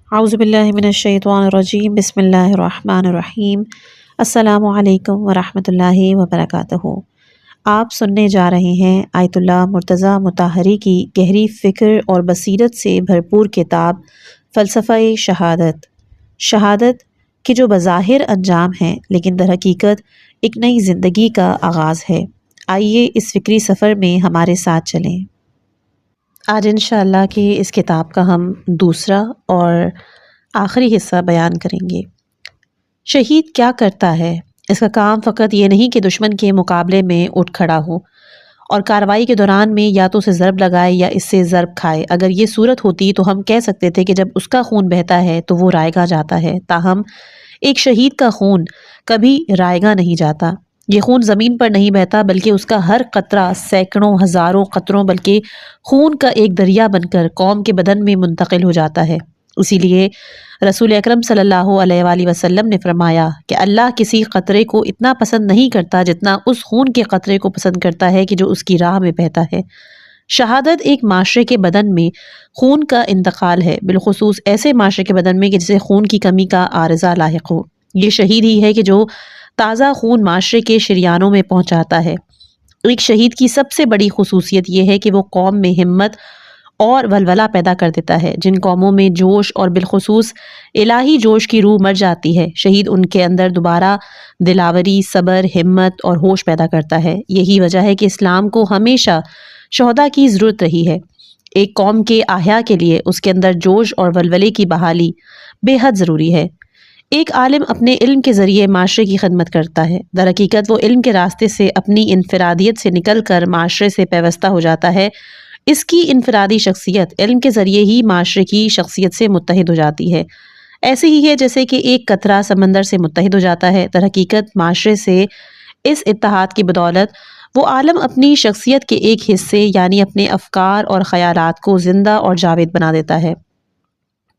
اعوذ باللہ من الشیطان الرجیم بسم اللہ الرحمن الرحیم السلام علیکم ورحمۃ اللہ وبرکاتہ۔ آپ سننے جا رہے ہیں آیت اللہ مرتضیٰ مطہری کی گہری فکر اور بصیرت سے بھرپور کتاب فلسفہ شہادت۔ شہادت کے جو بظاہر انجام ہیں لیکن در حقیقت ایک نئی زندگی کا آغاز ہے۔ آئیے اس فکری سفر میں ہمارے ساتھ چلیں۔ آج انشاءاللہ کہ اس کتاب کا ہم دوسرا اور آخری حصہ بیان کریں گے۔ شہید کیا کرتا ہے؟ اس کا کام فقط یہ نہیں کہ دشمن کے مقابلے میں اٹھ کھڑا ہو اور کارروائی کے دوران میں یا تو اسے ضرب لگائے یا اس سے ضرب کھائے۔ اگر یہ صورت ہوتی تو ہم کہہ سکتے تھے کہ جب اس کا خون بہتا ہے تو وہ رائے گاہ جاتا ہے، تاہم ایک شہید کا خون کبھی رائے گاہ نہیں جاتا۔ یہ خون زمین پر نہیں بہتا بلکہ اس کا ہر قطرہ سینکڑوں ہزاروں قطروں بلکہ خون کا ایک دریا بن کر قوم کے بدن میں منتقل ہو جاتا ہے۔ اسی لیے رسول اکرم صلی اللہ علیہ وآلہ وسلم نے فرمایا کہ اللہ کسی قطرے کو اتنا پسند نہیں کرتا جتنا اس خون کے قطرے کو پسند کرتا ہے کہ جو اس کی راہ میں بہتا ہے۔ شہادت ایک معاشرے کے بدن میں خون کا انتقال ہے، بالخصوص ایسے معاشرے کے بدن میں کہ جسے خون کی کمی کا عارضہ لاحق ہو۔ یہ شہید ہی ہے کہ جو تازہ خون معاشرے کے شریانوں میں پہنچاتا ہے۔ ایک شہید کی سب سے بڑی خصوصیت یہ ہے کہ وہ قوم میں ہمت اور ولولہ پیدا کر دیتا ہے۔ جن قوموں میں جوش اور بالخصوص الہی جوش کی روح مر جاتی ہے، شہید ان کے اندر دوبارہ دلاوری، صبر، ہمت اور ہوش پیدا کرتا ہے۔ یہی وجہ ہے کہ اسلام کو ہمیشہ شہداء کی ضرورت رہی ہے۔ ایک قوم کے احیاء کے لیے اس کے اندر جوش اور ولولے کی بحالی بے حد ضروری ہے۔ ایک عالم اپنے علم کے ذریعے معاشرے کی خدمت کرتا ہے، در حقیقت وہ علم کے راستے سے اپنی انفرادیت سے نکل کر معاشرے سے پیوستہ ہو جاتا ہے۔ اس کی انفرادی شخصیت علم کے ذریعے ہی معاشرے کی شخصیت سے متحد ہو جاتی ہے۔ ایسے ہی ہے جیسے کہ ایک قطرہ سمندر سے متحد ہو جاتا ہے۔ در حقیقت معاشرے سے اس اتحاد کی بدولت وہ عالم اپنی شخصیت کے ایک حصے یعنی اپنے افکار اور خیالات کو زندہ اور جاوید بنا دیتا ہے۔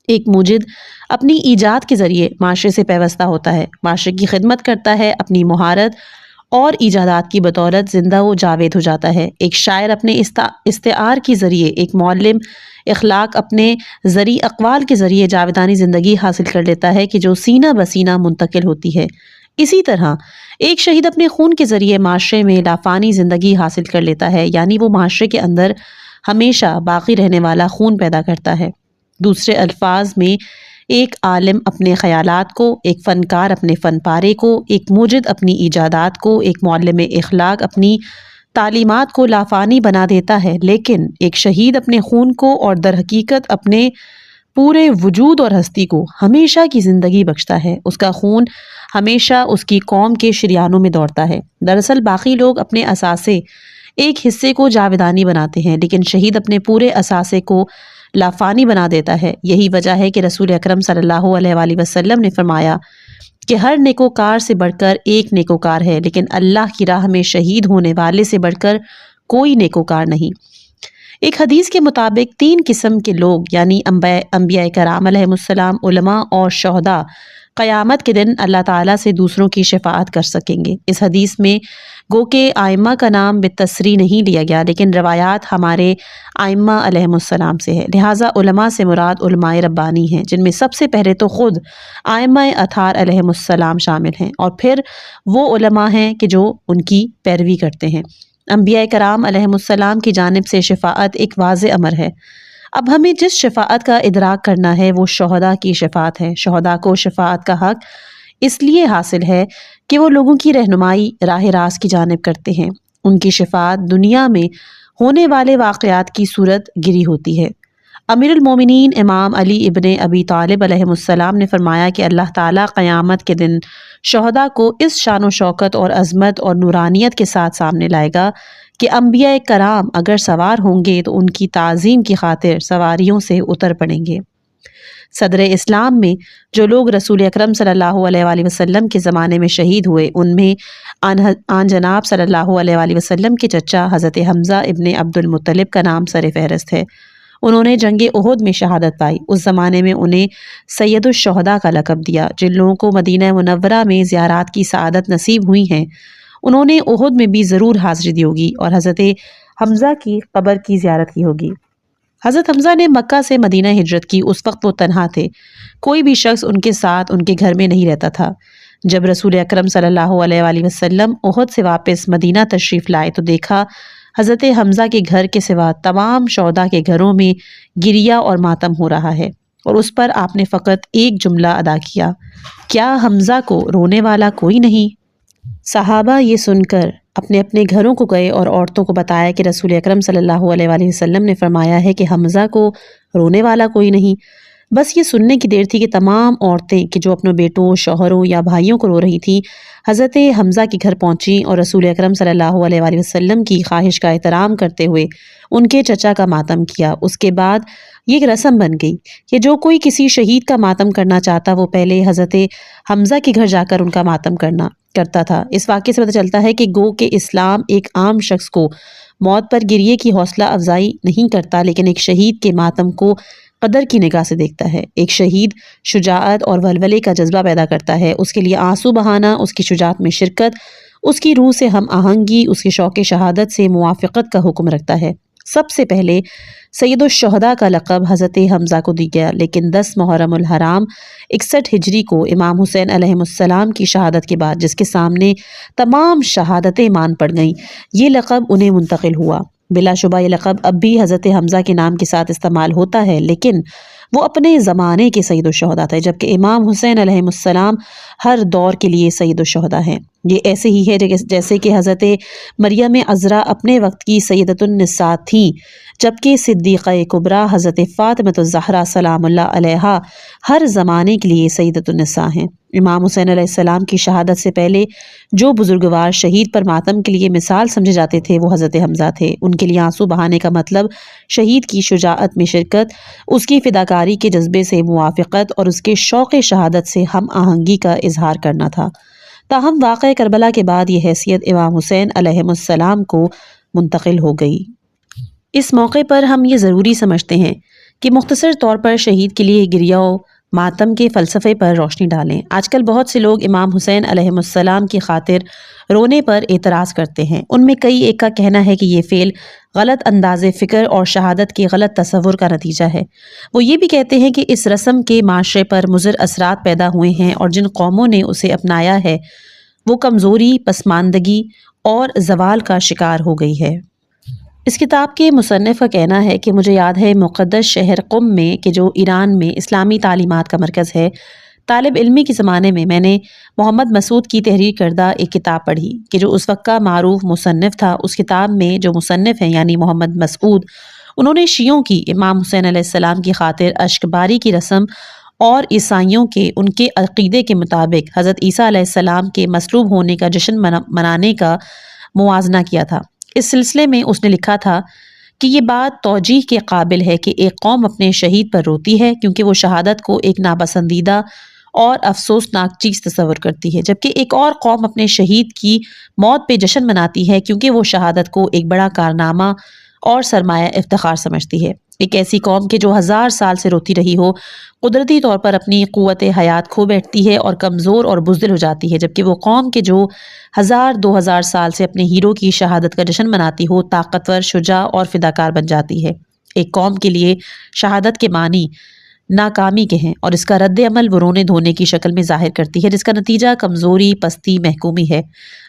ایک موجد اپنی ایجاد کے ذریعے معاشرے سے پیوستہ ہوتا ہے، معاشرے کی خدمت کرتا ہے، اپنی مہارت اور ایجادات کی بدولت زندہ و جاوید ہو جاتا ہے۔ ایک شاعر اپنے استعار کے ذریعے، ایک معلم اخلاق اپنے زرعی اقوال کے ذریعے جاویدانی زندگی حاصل کر لیتا ہے کہ جو سینہ بسینہ منتقل ہوتی ہے۔ اسی طرح ایک شہید اپنے خون کے ذریعے معاشرے میں لافانی زندگی حاصل کر لیتا ہے، یعنی وہ معاشرے کے اندر ہمیشہ باقی رہنے والا خون پیدا کرتا ہے۔ دوسرے الفاظ میں ایک عالم اپنے خیالات کو، ایک فنکار اپنے فن پارے کو، ایک موجد اپنی ایجادات کو، ایک معلم اخلاق اپنی تعلیمات کو لافانی بنا دیتا ہے، لیکن ایک شہید اپنے خون کو اور در حقیقت اپنے پورے وجود اور ہستی کو ہمیشہ کی زندگی بخشتا ہے۔ اس کا خون ہمیشہ اس کی قوم کے شریانوں میں دوڑتا ہے۔ دراصل باقی لوگ اپنے اثاثے ایک حصے کو جاویدانی بناتے ہیں، لیکن شہید اپنے پورے اثاثے کو لافانی بنا دیتا ہے۔ یہی وجہ ہے کہ رسول اکرم صلی اللہ علیہ وآلہ وسلم نے فرمایا کہ ہر نیکوکار سے بڑھ کر ایک نیکوکار ہے، لیکن اللہ کی راہ میں شہید ہونے والے سے بڑھ کر کوئی نیکوکار نہیں۔ ایک حدیث کے مطابق 3 قسم کے لوگ یعنی انبیاء کرام علیہ السلام، علماء اور شہداء قیامت کے دن اللہ تعالیٰ سے دوسروں کی شفاعت کر سکیں گے۔ اس حدیث میں گو کہ ائمہ کا نام بالتصریح نہیں لیا گیا، لیکن روایات ہمارے ائمہ علیہ السلام سے ہے، لہٰذا علماء سے مراد علماء ربانی ہیں، جن میں سب سے پہلے تو خود ائمہ اطہار علیہ السلام شامل ہیں، اور پھر وہ علماء ہیں کہ جو ان کی پیروی کرتے ہیں۔ انبیاء کرام علیہ السلام کی جانب سے شفاعت ایک واضح امر ہے۔ اب ہمیں جس شفاعت کا ادراک کرنا ہے وہ شہداء کی شفاعت ہے۔ شہداء کو شفاعت کا حق اس لیے حاصل ہے کہ وہ لوگوں کی رہنمائی راہ راست کی جانب کرتے ہیں۔ ان کی شفاعت دنیا میں ہونے والے واقعات کی صورت گری ہوتی ہے۔ امیر المومنین امام علی ابن ابی طالب علیہ السلام نے فرمایا کہ اللہ تعالیٰ قیامت کے دن شہداء کو اس شان و شوکت اور عظمت اور نورانیت کے ساتھ سامنے لائے گا کہ انبیاء کرام اگر سوار ہوں گے تو ان کی تعظیم کی خاطر سواریوں سے اتر پڑیں گے۔ صدر اسلام میں جو لوگ رسول اکرم صلی اللہ علیہ وآلہ وسلم کے زمانے میں شہید ہوئے، ان میں آن جناب صلی اللہ علیہ وآلہ وسلم کے چچا حضرت حمزہ ابن عبد المطلب کا نام سر فہرست ہے۔ انہوں نے جنگ احد میں شہادت پائی۔ اس زمانے میں انہیں سید الشہداء کا لقب دیا۔ جن لوگوں کو مدینہ منورہ میں زیارات کی سعادت نصیب ہوئی ہیں، انہوں نے احد میں بھی ضرور حاضری دی ہوگی اور حضرت حمزہ کی قبر کی زیارت کی ہوگی۔ حضرت حمزہ نے مکہ سے مدینہ ہجرت کی، اس وقت وہ تنہا تھے، کوئی بھی شخص ان کے ساتھ ان کے گھر میں نہیں رہتا تھا۔ جب رسول اکرم صلی اللہ علیہ وآلہ وسلم احد سے واپس مدینہ تشریف لائے تو دیکھا حضرت حمزہ کے گھر کے سوا تمام شہداء کے گھروں میں گریہ اور ماتم ہو رہا ہے، اور اس پر آپ نے فقط ایک جملہ ادا کیا، کیا حمزہ کو رونے والا کوئی نہیں؟ صحابہ یہ سن کر اپنے اپنے گھروں کو گئے اور عورتوں کو بتایا کہ رسول اکرم صلی اللہ علیہ وآلہ وسلم نے فرمایا ہے کہ حمزہ کو رونے والا کوئی نہیں۔ بس یہ سننے کی دیر تھی کہ تمام عورتیں کہ جو اپنے بیٹوں، شوہروں یا بھائیوں کو رو رہی تھیں، حضرت حمزہ کے گھر پہنچیں اور رسول اکرم صلی اللہ علیہ وآلہ وسلم کی خواہش کا احترام کرتے ہوئے ان کے چچا کا ماتم کیا۔ اس کے بعد یہ ایک رسم بن گئی کہ جو کوئی کسی شہید کا ماتم کرنا چاہتا وہ پہلے حضرت حمزہ کے گھر جا کر ان کا ماتم کرتا تھا۔ اس واقعے سے پتہ چلتا ہے کہ گو کہ اسلام ایک عام شخص کو موت پر گریے کی حوصلہ افزائی نہیں کرتا، لیکن ایک شہید کے ماتم کو قدر کی نگاہ سے دیکھتا ہے۔ ایک شہید شجاعت اور ولولے کا جذبہ پیدا کرتا ہے، اس کے لیے آنسو بہانا، اس کی شجاعت میں شرکت، اس کی روح سے ہم آہنگی، اس کے شوق شہادت سے موافقت کا حکم رکھتا ہے۔ سب سے پہلے سید الشہداء کا لقب حضرت حمزہ کو دی گیا، لیکن 10 محرم الحرام 61 ہجری کو امام حسین علیہ السلام کی شہادت کے بعد، جس کے سامنے تمام شہادتیں مان پڑ گئیں، یہ لقب انہیں منتقل ہوا۔ بلا شبہ یہ لقب اب بھی حضرت حمزہ کے نام کے ساتھ استعمال ہوتا ہے، لیکن وہ اپنے زمانے کے سید الشہداء تھے، جبکہ امام حسین علیہ السلام ہر دور کے لیے سید الشہداء ہیں۔ یہ ایسے ہی ہے جیسے کہ حضرت مریم عذرا اپنے وقت کی سیدۃ النساء تھیں، جبکہ صدیقہ کبریٰ حضرت فاطمۃ الزہرا سلام اللہ علیہا ہر زمانے کے لیے سیدۃ النساء ہیں۔ امام حسین علیہ السلام کی شہادت سے پہلے جو بزرگوار شہید پر ماتم کے لیے مثال سمجھے جاتے تھے وہ حضرت حمزہ تھے۔ ان کے لیے آنسو بہانے کا مطلب شہید کی شجاعت میں شرکت، اس کی فداکاری کے جذبے سے موافقت اور اس کے شوق شہادت سے ہم آہنگی کا اظہار کرنا تھا۔ تاہم واقعہ کربلا کے بعد یہ حیثیت امام حسین علیہ السلام کو منتقل ہو گئی۔ اس موقع پر ہم یہ ضروری سمجھتے ہیں کہ مختصر طور پر شہید کے لیے گریہ و ماتم کے فلسفے پر روشنی ڈالیں۔ آج کل بہت سے لوگ امام حسین علیہ السلام کی خاطر رونے پر اعتراض کرتے ہیں۔ ان میں کئی ایک کا کہنا ہے کہ یہ فعل غلط انداز فکر اور شہادت کے غلط تصور کا نتیجہ ہے۔ وہ یہ بھی کہتے ہیں کہ اس رسم کے معاشرے پر مضر اثرات پیدا ہوئے ہیں اور جن قوموں نے اسے اپنایا ہے وہ کمزوری، پسماندگی اور زوال کا شکار ہو گئی ہے۔ اس کتاب کے مصنف کا کہنا ہے کہ مجھے یاد ہے مقدس شہر قم میں کہ جو ایران میں اسلامی تعلیمات کا مرکز ہے، طالب علمی کے زمانے میں نے محمد مسعود کی تحریر کردہ ایک کتاب پڑھی کہ جو اس وقت کا معروف مصنف تھا۔ اس کتاب میں جو مصنف ہیں یعنی محمد مسعود، انہوں نے شیعوں کی امام حسین علیہ السلام کی خاطر اشک باری کی رسم اور عیسائیوں کے ان کے عقیدے کے مطابق حضرت عیسیٰ علیہ السلام کے مصلوب ہونے کا جشن منانے کا موازنہ کیا تھا۔ اس سلسلے میں اس نے لکھا تھا کہ یہ بات توجیح کے قابل ہے کہ ایک قوم اپنے شہید پر روتی ہے کیونکہ وہ شہادت کو ایک ناپسندیدہ اور افسوسناک چیز تصور کرتی ہے، جبکہ ایک اور قوم اپنے شہید کی موت پہ جشن مناتی ہے کیونکہ وہ شہادت کو ایک بڑا کارنامہ اور سرمایہ افتخار سمجھتی ہے۔ ایک ایسی قوم کہ جو 1000 سال سے روتی رہی ہو قدرتی طور پر اپنی قوت حیات کھو بیٹھتی ہے اور کمزور اور بزدل ہو جاتی ہے، جبکہ وہ قوم کہ جو 1000-2000 سال سے اپنے ہیرو کی شہادت کا جشن مناتی ہو طاقتور، شجاع اور فداکار بن جاتی ہے۔ ایک قوم کے لیے شہادت کے معنی ناکامی کے ہیں اور اس کا رد عمل وہ رونے دھونے کی شکل میں ظاہر کرتی ہے، جس کا نتیجہ کمزوری، پستی، محکومی ہے۔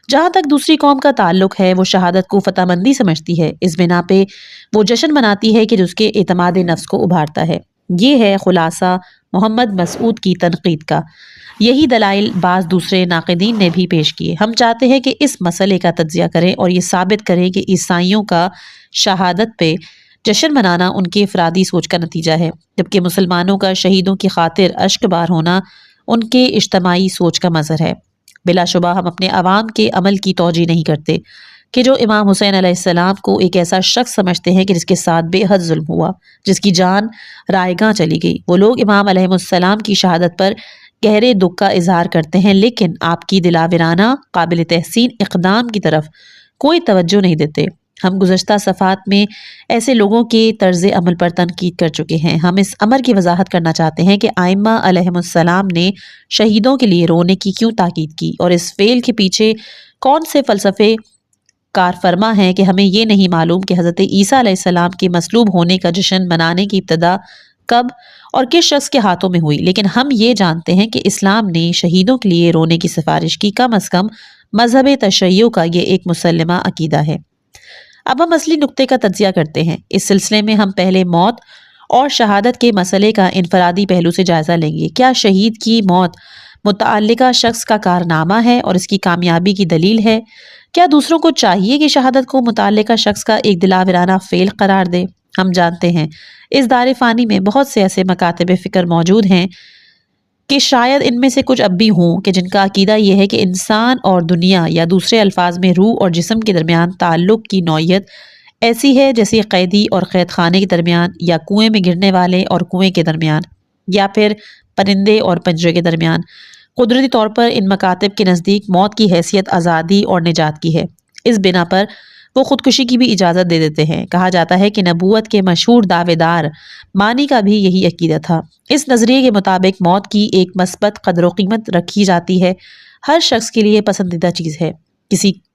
جہاں تک دوسری قوم کا تعلق ہے وہ شہادت کو فتح مندی سمجھتی ہے، اس بنا پہ وہ جشن مناتی ہے کہ جس کے اعتماد نفس کو ابھارتا ہے۔ یہ ہے خلاصہ محمد مسعود کی تنقید کا۔ یہی دلائل بعض دوسرے ناقدین نے بھی پیش کیے۔ ہم چاہتے ہیں کہ اس مسئلے کا تجزیہ کریں اور یہ ثابت کریں کہ عیسائیوں کا شہادت پہ جشن منانا ان کی افرادی سوچ کا نتیجہ ہے، جبکہ مسلمانوں کا شہیدوں کی خاطر اشک بار ہونا ان کے اجتماعی سوچ کا مظہر ہے۔ بلا شبہ ہم اپنے عوام کے عمل کی توجیہ نہیں کرتے کہ جو امام حسین علیہ السلام کو ایک ایسا شخص سمجھتے ہیں کہ جس کے ساتھ بے حد ظلم ہوا، جس کی جان رائیگاں چلی گئی۔ وہ لوگ امام علیہ السلام کی شہادت پر گہرے دکھ کا اظہار کرتے ہیں، لیکن آپ کی دلاورانہ قابل تحسین اقدام کی طرف کوئی توجہ نہیں دیتے۔ ہم گزشتہ صفحات میں ایسے لوگوں کے طرز عمل پر تنقید کر چکے ہیں۔ ہم اس امر کی وضاحت کرنا چاہتے ہیں کہ ائمہ علیہم السلام نے شہیدوں کے لیے رونے کی کیوں تاکید کی اور اس فعل کے پیچھے کون سے فلسفے کار فرما ہیں کہ ہمیں یہ نہیں معلوم کہ حضرت عیسیٰ علیہ السلام کے مصلوب ہونے کا جشن منانے کی ابتدا کب اور کس شخص کے ہاتھوں میں ہوئی، لیکن ہم یہ جانتے ہیں کہ اسلام نے شہیدوں کے لیے رونے کی سفارش کی، کم از کم مذہب تشیع کا یہ ایک مسلمہ عقیدہ ہے۔ اب ہم اصلی نقطے کا تجزیہ کرتے ہیں۔ اس سلسلے میں ہم پہلے موت اور شہادت کے مسئلے کا انفرادی پہلو سے جائزہ لیں گے۔ کیا شہید کی موت متعلقہ شخص کا کارنامہ ہے اور اس کی کامیابی کی دلیل ہے؟ کیا دوسروں کو چاہیے کہ شہادت کو متعلقہ شخص کا ایک دلاورانہ فعل قرار دے؟ ہم جانتے ہیں اس دار فانی میں بہت سے ایسے مکاتب فکر موجود ہیں کہ شاید ان میں سے کچھ اب بھی ہوں کہ جن کا عقیدہ یہ ہے کہ انسان اور دنیا، یا دوسرے الفاظ میں روح اور جسم کے درمیان تعلق کی نوعیت ایسی ہے جیسے قیدی اور قید خانے کے درمیان، یا کنویں میں گرنے والے اور کنویں کے درمیان، یا پھر پرندے اور پنجرے کے درمیان۔ قدرتی طور پر ان مکاتب کے نزدیک موت کی حیثیت آزادی اور نجات کی ہے۔ اس بنا پر وہ خودکشی کی بھی اجازت دے دیتے ہیں۔ کہا جاتا ہے کہ نبوت کے مشہور دعوے دار مانی کا بھی یہی عقیدہ تھا۔ اس نظریے کے مطابق موت کی ایک مثبت قدر و قیمت رکھی جاتی ہے، ہر شخص کے لیے پسندیدہ چیز ہے۔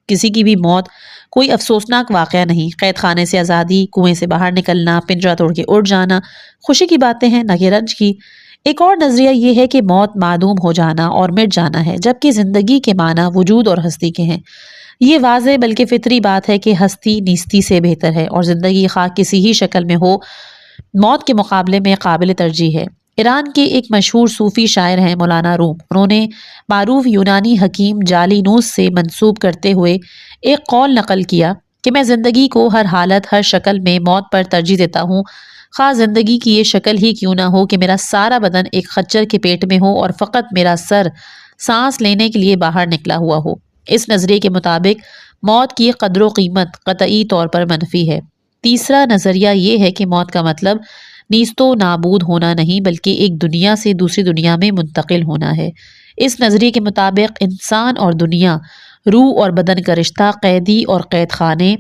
کسی کی بھی موت کوئی افسوسناک واقعہ نہیں۔ قید خانے سے آزادی، کنویں سے باہر نکلنا، پنجرہ توڑ کے اڑ جانا خوشی کی باتیں ہیں، نہ کہ رنج کی۔ ایک اور نظریہ یہ ہے کہ موت معدوم ہو جانا اور مٹ جانا ہے، جبکہ زندگی کے معنی وجود اور ہستی کے ہیں۔ یہ واضح بلکہ فطری بات ہے کہ ہستی نیستی سے بہتر ہے، اور زندگی خواہ کسی ہی شکل میں ہو موت کے مقابلے میں قابل ترجیح ہے۔ ایران کے ایک مشہور صوفی شاعر ہیں مولانا روم۔ انہوں نے معروف یونانی حکیم جالینوس سے منسوب کرتے ہوئے ایک قول نقل کیا کہ میں زندگی کو ہر حالت، ہر شکل میں موت پر ترجیح دیتا ہوں، خواہ زندگی کی یہ شکل ہی کیوں نہ ہو کہ میرا سارا بدن ایک خچر کے پیٹ میں ہو اور فقط میرا سر سانس لینے کے لیے باہر نکلا ہوا ہو۔ اس نظریے کے مطابق موت کی قدر و قیمت قطعی طور پر منفی ہے۔ تیسرا نظریہ یہ ہے کہ موت کا مطلب نیست و نابود ہونا نہیں، بلکہ ایک دنیا سے دوسری دنیا میں منتقل ہونا ہے۔ اس نظریے کے مطابق انسان اور دنیا، روح اور بدن کا رشتہ قیدی اور قید خانے،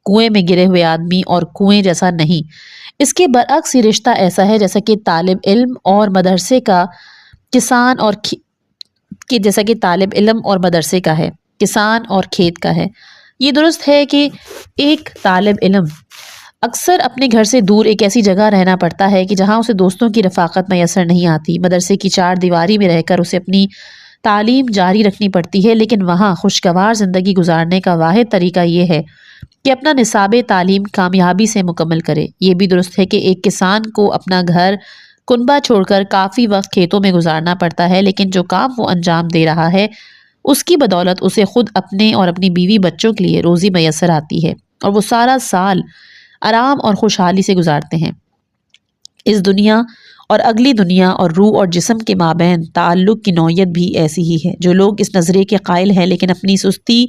کنویں میں گرے ہوئے آدمی اور کنویں جیسا نہیں۔ اس کے برعکس یہ رشتہ ایسا ہے جیسا کہ طالب علم اور مدرسے کا کسان اور جیسا کہ طالب علم اور مدرسے کا ہے، کسان اور کھیت کا ہے۔ یہ درست ہے کہ ایک طالب علم اکثر اپنے گھر سے دور ایک ایسی جگہ رہنا پڑتا ہے کہ جہاں اسے دوستوں کی رفاقت میسر نہیں آتی۔ مدرسے کی چار دیواری میں رہ کر اسے اپنی تعلیم جاری رکھنی پڑتی ہے، لیکن وہاں خوشگوار زندگی گزارنے کا واحد طریقہ یہ ہے کہ اپنا نصاب تعلیم کامیابی سے مکمل کرے۔ یہ بھی درست ہے کہ ایک کسان کو اپنا گھر کنبہ چھوڑ کر کافی وقت کھیتوں میں گزارنا پڑتا ہے، لیکن جو کام وہ انجام دے رہا ہے اس کی بدولت اسے خود، اپنے اور اپنی بیوی بچوں کے لیے روزی میسر آتی ہے، اور وہ سارا سال آرام اور خوشحالی سے گزارتے ہیں۔ اس دنیا اور اگلی دنیا اور روح اور جسم کے مابین تعلق کی نوعیت بھی ایسی ہی ہے۔ جو لوگ اس نظریے کے قائل ہیں لیکن اپنی سستی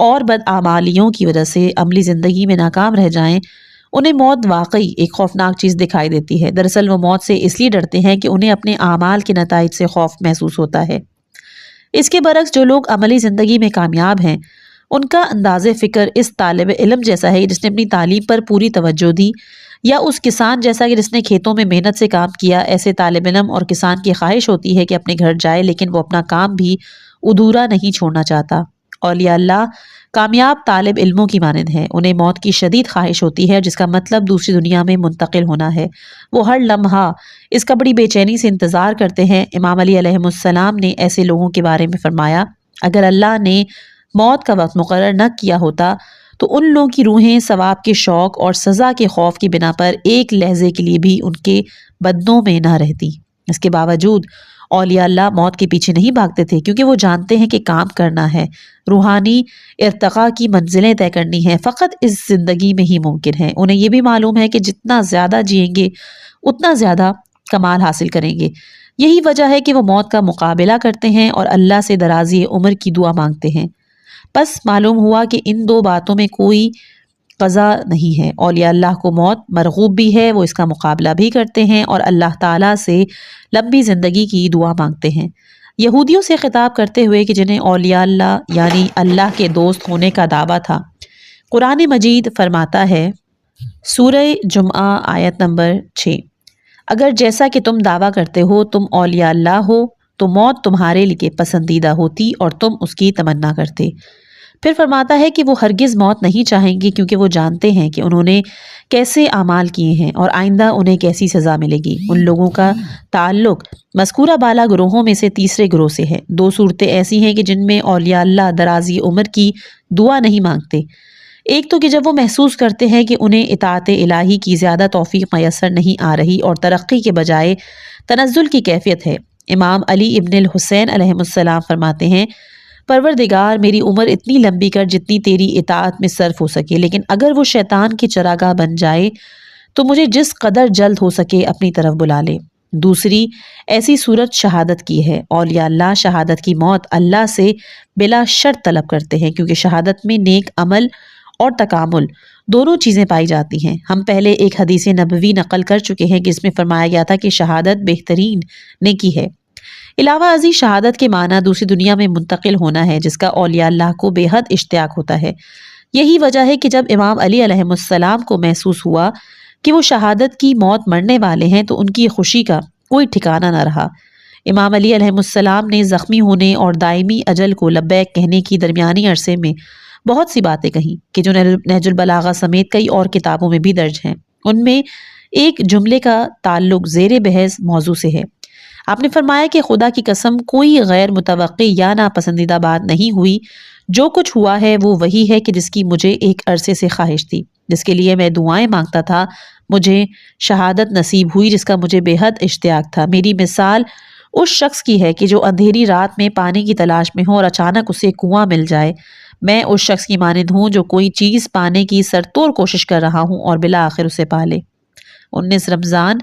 اور بدعمالیوں کی وجہ سے عملی زندگی میں ناکام رہ جائیں، انہیں موت واقعی ایک خوفناک چیز دکھائی دیتی ہے۔ دراصل وہ موت سے اس لیے ڈرتے ہیں کہ انہیں اپنے اعمال کے نتائج سے خوف محسوس ہوتا ہے۔ اس کے برعکس جو لوگ عملی زندگی میں کامیاب ہیں، ان کا انداز فکر اس طالب علم جیسا ہے جس نے اپنی تعلیم پر پوری توجہ دی، یا اس کسان جیسا کہ جس نے کھیتوں میں محنت سے کام کیا۔ ایسے طالب علم اور کسان کی خواہش ہوتی ہے کہ اپنے گھر جائے، لیکن وہ اپنا کام بھی ادھورا نہیں چھوڑنا چاہتا۔ اولیاء اللہ کامیاب طالب علموں کی مانند ہیں، انہیں موت کی شدید خواہش ہوتی ہے جس کا مطلب دوسری دنیا میں منتقل ہونا ہے۔ وہ ہر لمحہ اس کا بڑی بے چینی سے انتظار کرتے ہیں۔ امام علی علیہ السلام نے ایسے لوگوں کے بارے میں فرمایا، اگر اللہ نے موت کا وقت مقرر نہ کیا ہوتا تو ان لوگوں کی روحیں ثواب کے شوق اور سزا کے خوف کی بنا پر ایک لحظے کے لیے بھی ان کے بدنوں میں نہ رہتی۔ اس کے باوجود اولیاء اللہ موت کے پیچھے نہیں بھاگتے تھے، کیونکہ وہ جانتے ہیں کہ کام کرنا ہے، روحانی ارتقاء کی منزلیں طے کرنی ہیں، فقط اس زندگی میں ہی ممکن ہے۔ انہیں یہ بھی معلوم ہے کہ جتنا زیادہ جئیں گے اتنا زیادہ کمال حاصل کریں گے۔ یہی وجہ ہے کہ وہ موت کا مقابلہ کرتے ہیں اور اللہ سے درازی عمر کی دعا مانگتے ہیں۔ بس معلوم ہوا کہ ان دو باتوں میں کوئی قضا نہیں ہے۔ اولیاء اللہ کو موت مرغوب بھی ہے، وہ اس کا مقابلہ بھی کرتے ہیں اور اللہ تعالیٰ سے لمبی زندگی کی دعا مانگتے ہیں۔ یہودیوں سے خطاب کرتے ہوئے کہ جنہیں اولیاء اللہ یعنی اللہ کے دوست ہونے کا دعویٰ تھا، قرآن مجید فرماتا ہے، سورہ جمعہ آیت نمبر 6، اگر جیسا کہ تم دعویٰ کرتے ہو تم اولیاء اللہ ہو تو موت تمہارے لیے پسندیدہ ہوتی اور تم اس کی تمنا کرتے۔ پھر فرماتا ہے کہ وہ ہرگز موت نہیں چاہیں گے کیونکہ وہ جانتے ہیں کہ انہوں نے کیسے اعمال کیے ہیں اور آئندہ انہیں کیسی سزا ملے گی۔ ان لوگوں کا تعلق مذکورہ بالا گروہوں میں سے تیسرے گروہ سے ہے۔ دو صورتیں ایسی ہیں کہ جن میں اولیاء اللہ درازی عمر کی دعا نہیں مانگتے۔ ایک تو کہ جب وہ محسوس کرتے ہیں کہ انہیں اطاعت الہی کی زیادہ توفیق میسر نہیں آ رہی اور ترقی کے بجائے تنزل کی کیفیت ہے۔ امام علی ابن الحسین علیہ السلام فرماتے ہیں، پروردگار میری عمر اتنی لمبی کر جتنی تیری اطاعت میں صرف ہو سکے، لیکن اگر وہ شیطان کی چراگاہ بن جائے تو مجھے جس قدر جلد ہو سکے اپنی طرف بلا لے۔ دوسری ایسی صورت شہادت کی ہے۔ اولیاء اللہ شہادت کی موت اللہ سے بلا شرط طلب کرتے ہیں کیونکہ شہادت میں نیک عمل اور تکامل دونوں چیزیں پائی جاتی ہیں۔ ہم پہلے ایک حدیث نبوی نقل کر چکے ہیں کہ اس میں فرمایا گیا تھا کہ شہادت بہترین نیکی ہے۔ علاوہ ازیں شہادت کے معنی دوسری دنیا میں منتقل ہونا ہے جس کا اولیاء اللہ کو بے حد اشتیاق ہوتا ہے۔ یہی وجہ ہے کہ جب امام علی علیہ السلام کو محسوس ہوا کہ وہ شہادت کی موت مرنے والے ہیں تو ان کی خوشی کا کوئی ٹھکانہ نہ رہا۔ امام علی علیہ السلام نے زخمی ہونے اور دائمی اجل کو لبیک کہنے کی درمیانی عرصے میں بہت سی باتیں کہیں کہ جو نہج البلاغہ سمیت کئی اور کتابوں میں بھی درج ہیں۔ ان میں ایک جملے کا تعلق زیر بحث موضوع سے ہے۔ آپ نے فرمایا کہ خدا کی قسم کوئی غیر متوقع یا ناپسندیدہ بات نہیں ہوئی، جو کچھ ہوا ہے وہ وہی ہے کہ جس کی مجھے ایک عرصے سے خواہش تھی، جس کے لیے میں دعائیں مانگتا تھا، مجھے شہادت نصیب ہوئی جس کا مجھے بے حد اشتیاق تھا۔ میری مثال اس شخص کی ہے کہ جو اندھیری رات میں پانی کی تلاش میں ہو اور اچانک اسے کنواں مل جائے۔ میں اس شخص کی مانند ہوں جو کوئی چیز پانے کی سرتوڑ کوشش کر رہا ہوں اور بالآخر اسے پالے۔ 19 رمضان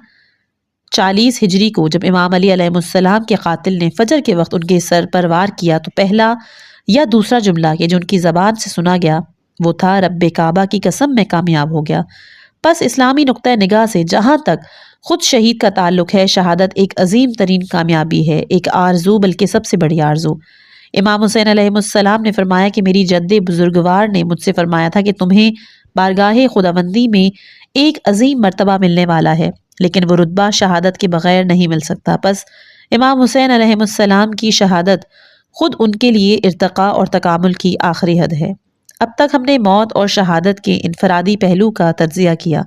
40 ہجری کو جب امام علی علیہ السلام کے قاتل نے فجر کے وقت ان کے سر پر وار کیا تو پہلا یا دوسرا جملہ کہ جو ان کی زبان سے سنا گیا وہ تھا، رب کعبہ کی قسم میں کامیاب ہو گیا۔ پس اسلامی نقطہ نگاہ سے جہاں تک خود شہید کا تعلق ہے، شہادت ایک عظیم ترین کامیابی ہے، ایک آرزو بلکہ سب سے بڑی آرزو۔ امام حسین علیہ السلام نے فرمایا کہ میری جد بزرگوار نے مجھ سے فرمایا تھا کہ تمہیں بارگاہ خداوندی میں ایک عظیم مرتبہ ملنے والا ہے، لیکن وہ رتبہ شہادت کے بغیر نہیں مل سکتا۔ پس امام حسین علیہ السلام کی شہادت خود ان کے لیے ارتقاء اور تکامل کی آخری حد ہے۔ اب تک ہم نے موت اور شہادت کے انفرادی پہلو کا تجزیہ کیا۔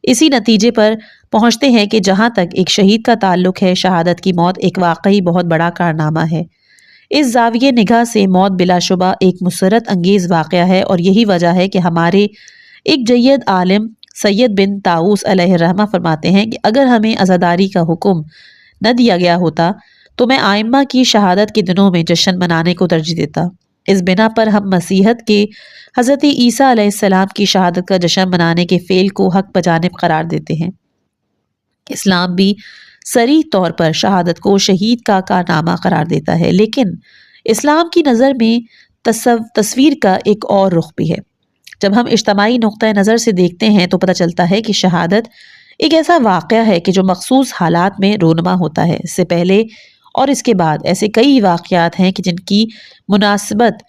اسی نتیجے پر پہنچتے ہیں کہ جہاں تک ایک شہید کا تعلق ہے، شہادت کی موت ایک واقعی بہت بڑا کارنامہ ہے۔ اس زاویہ نگاہ سے موت بلا شبہ ایک مسرت انگیز واقعہ ہے، اور یہی وجہ ہے کہ ہمارے ایک جید عالم سید بن طاؤس علیہ الرحمہ فرماتے ہیں کہ اگر ہمیں عزاداری کا حکم نہ دیا گیا ہوتا تو میں آئمہ کی شہادت کے دنوں میں جشن منانے کو ترجیح دیتا۔ اس بنا پر ہم مسیحت کے حضرت عیسیٰ علیہ السلام کی شہادت کا جشن منانے کے فعل کو حق بجانب قرار دیتے ہیں۔ اسلام بھی صریح طور پر شہادت کو شہید کا کارنامہ قرار دیتا ہے، لیکن اسلام کی نظر میں تصویر کا ایک اور رخ بھی ہے۔ جب ہم اجتماعی نقطہ نظر سے دیکھتے ہیں تو پتہ چلتا ہے کہ شہادت ایک ایسا واقعہ ہے کہ جو مخصوص حالات میں رونما ہوتا ہے۔ اس سے پہلے اور اس کے بعد ایسے کئی واقعات ہیں کہ جن کی مناسبت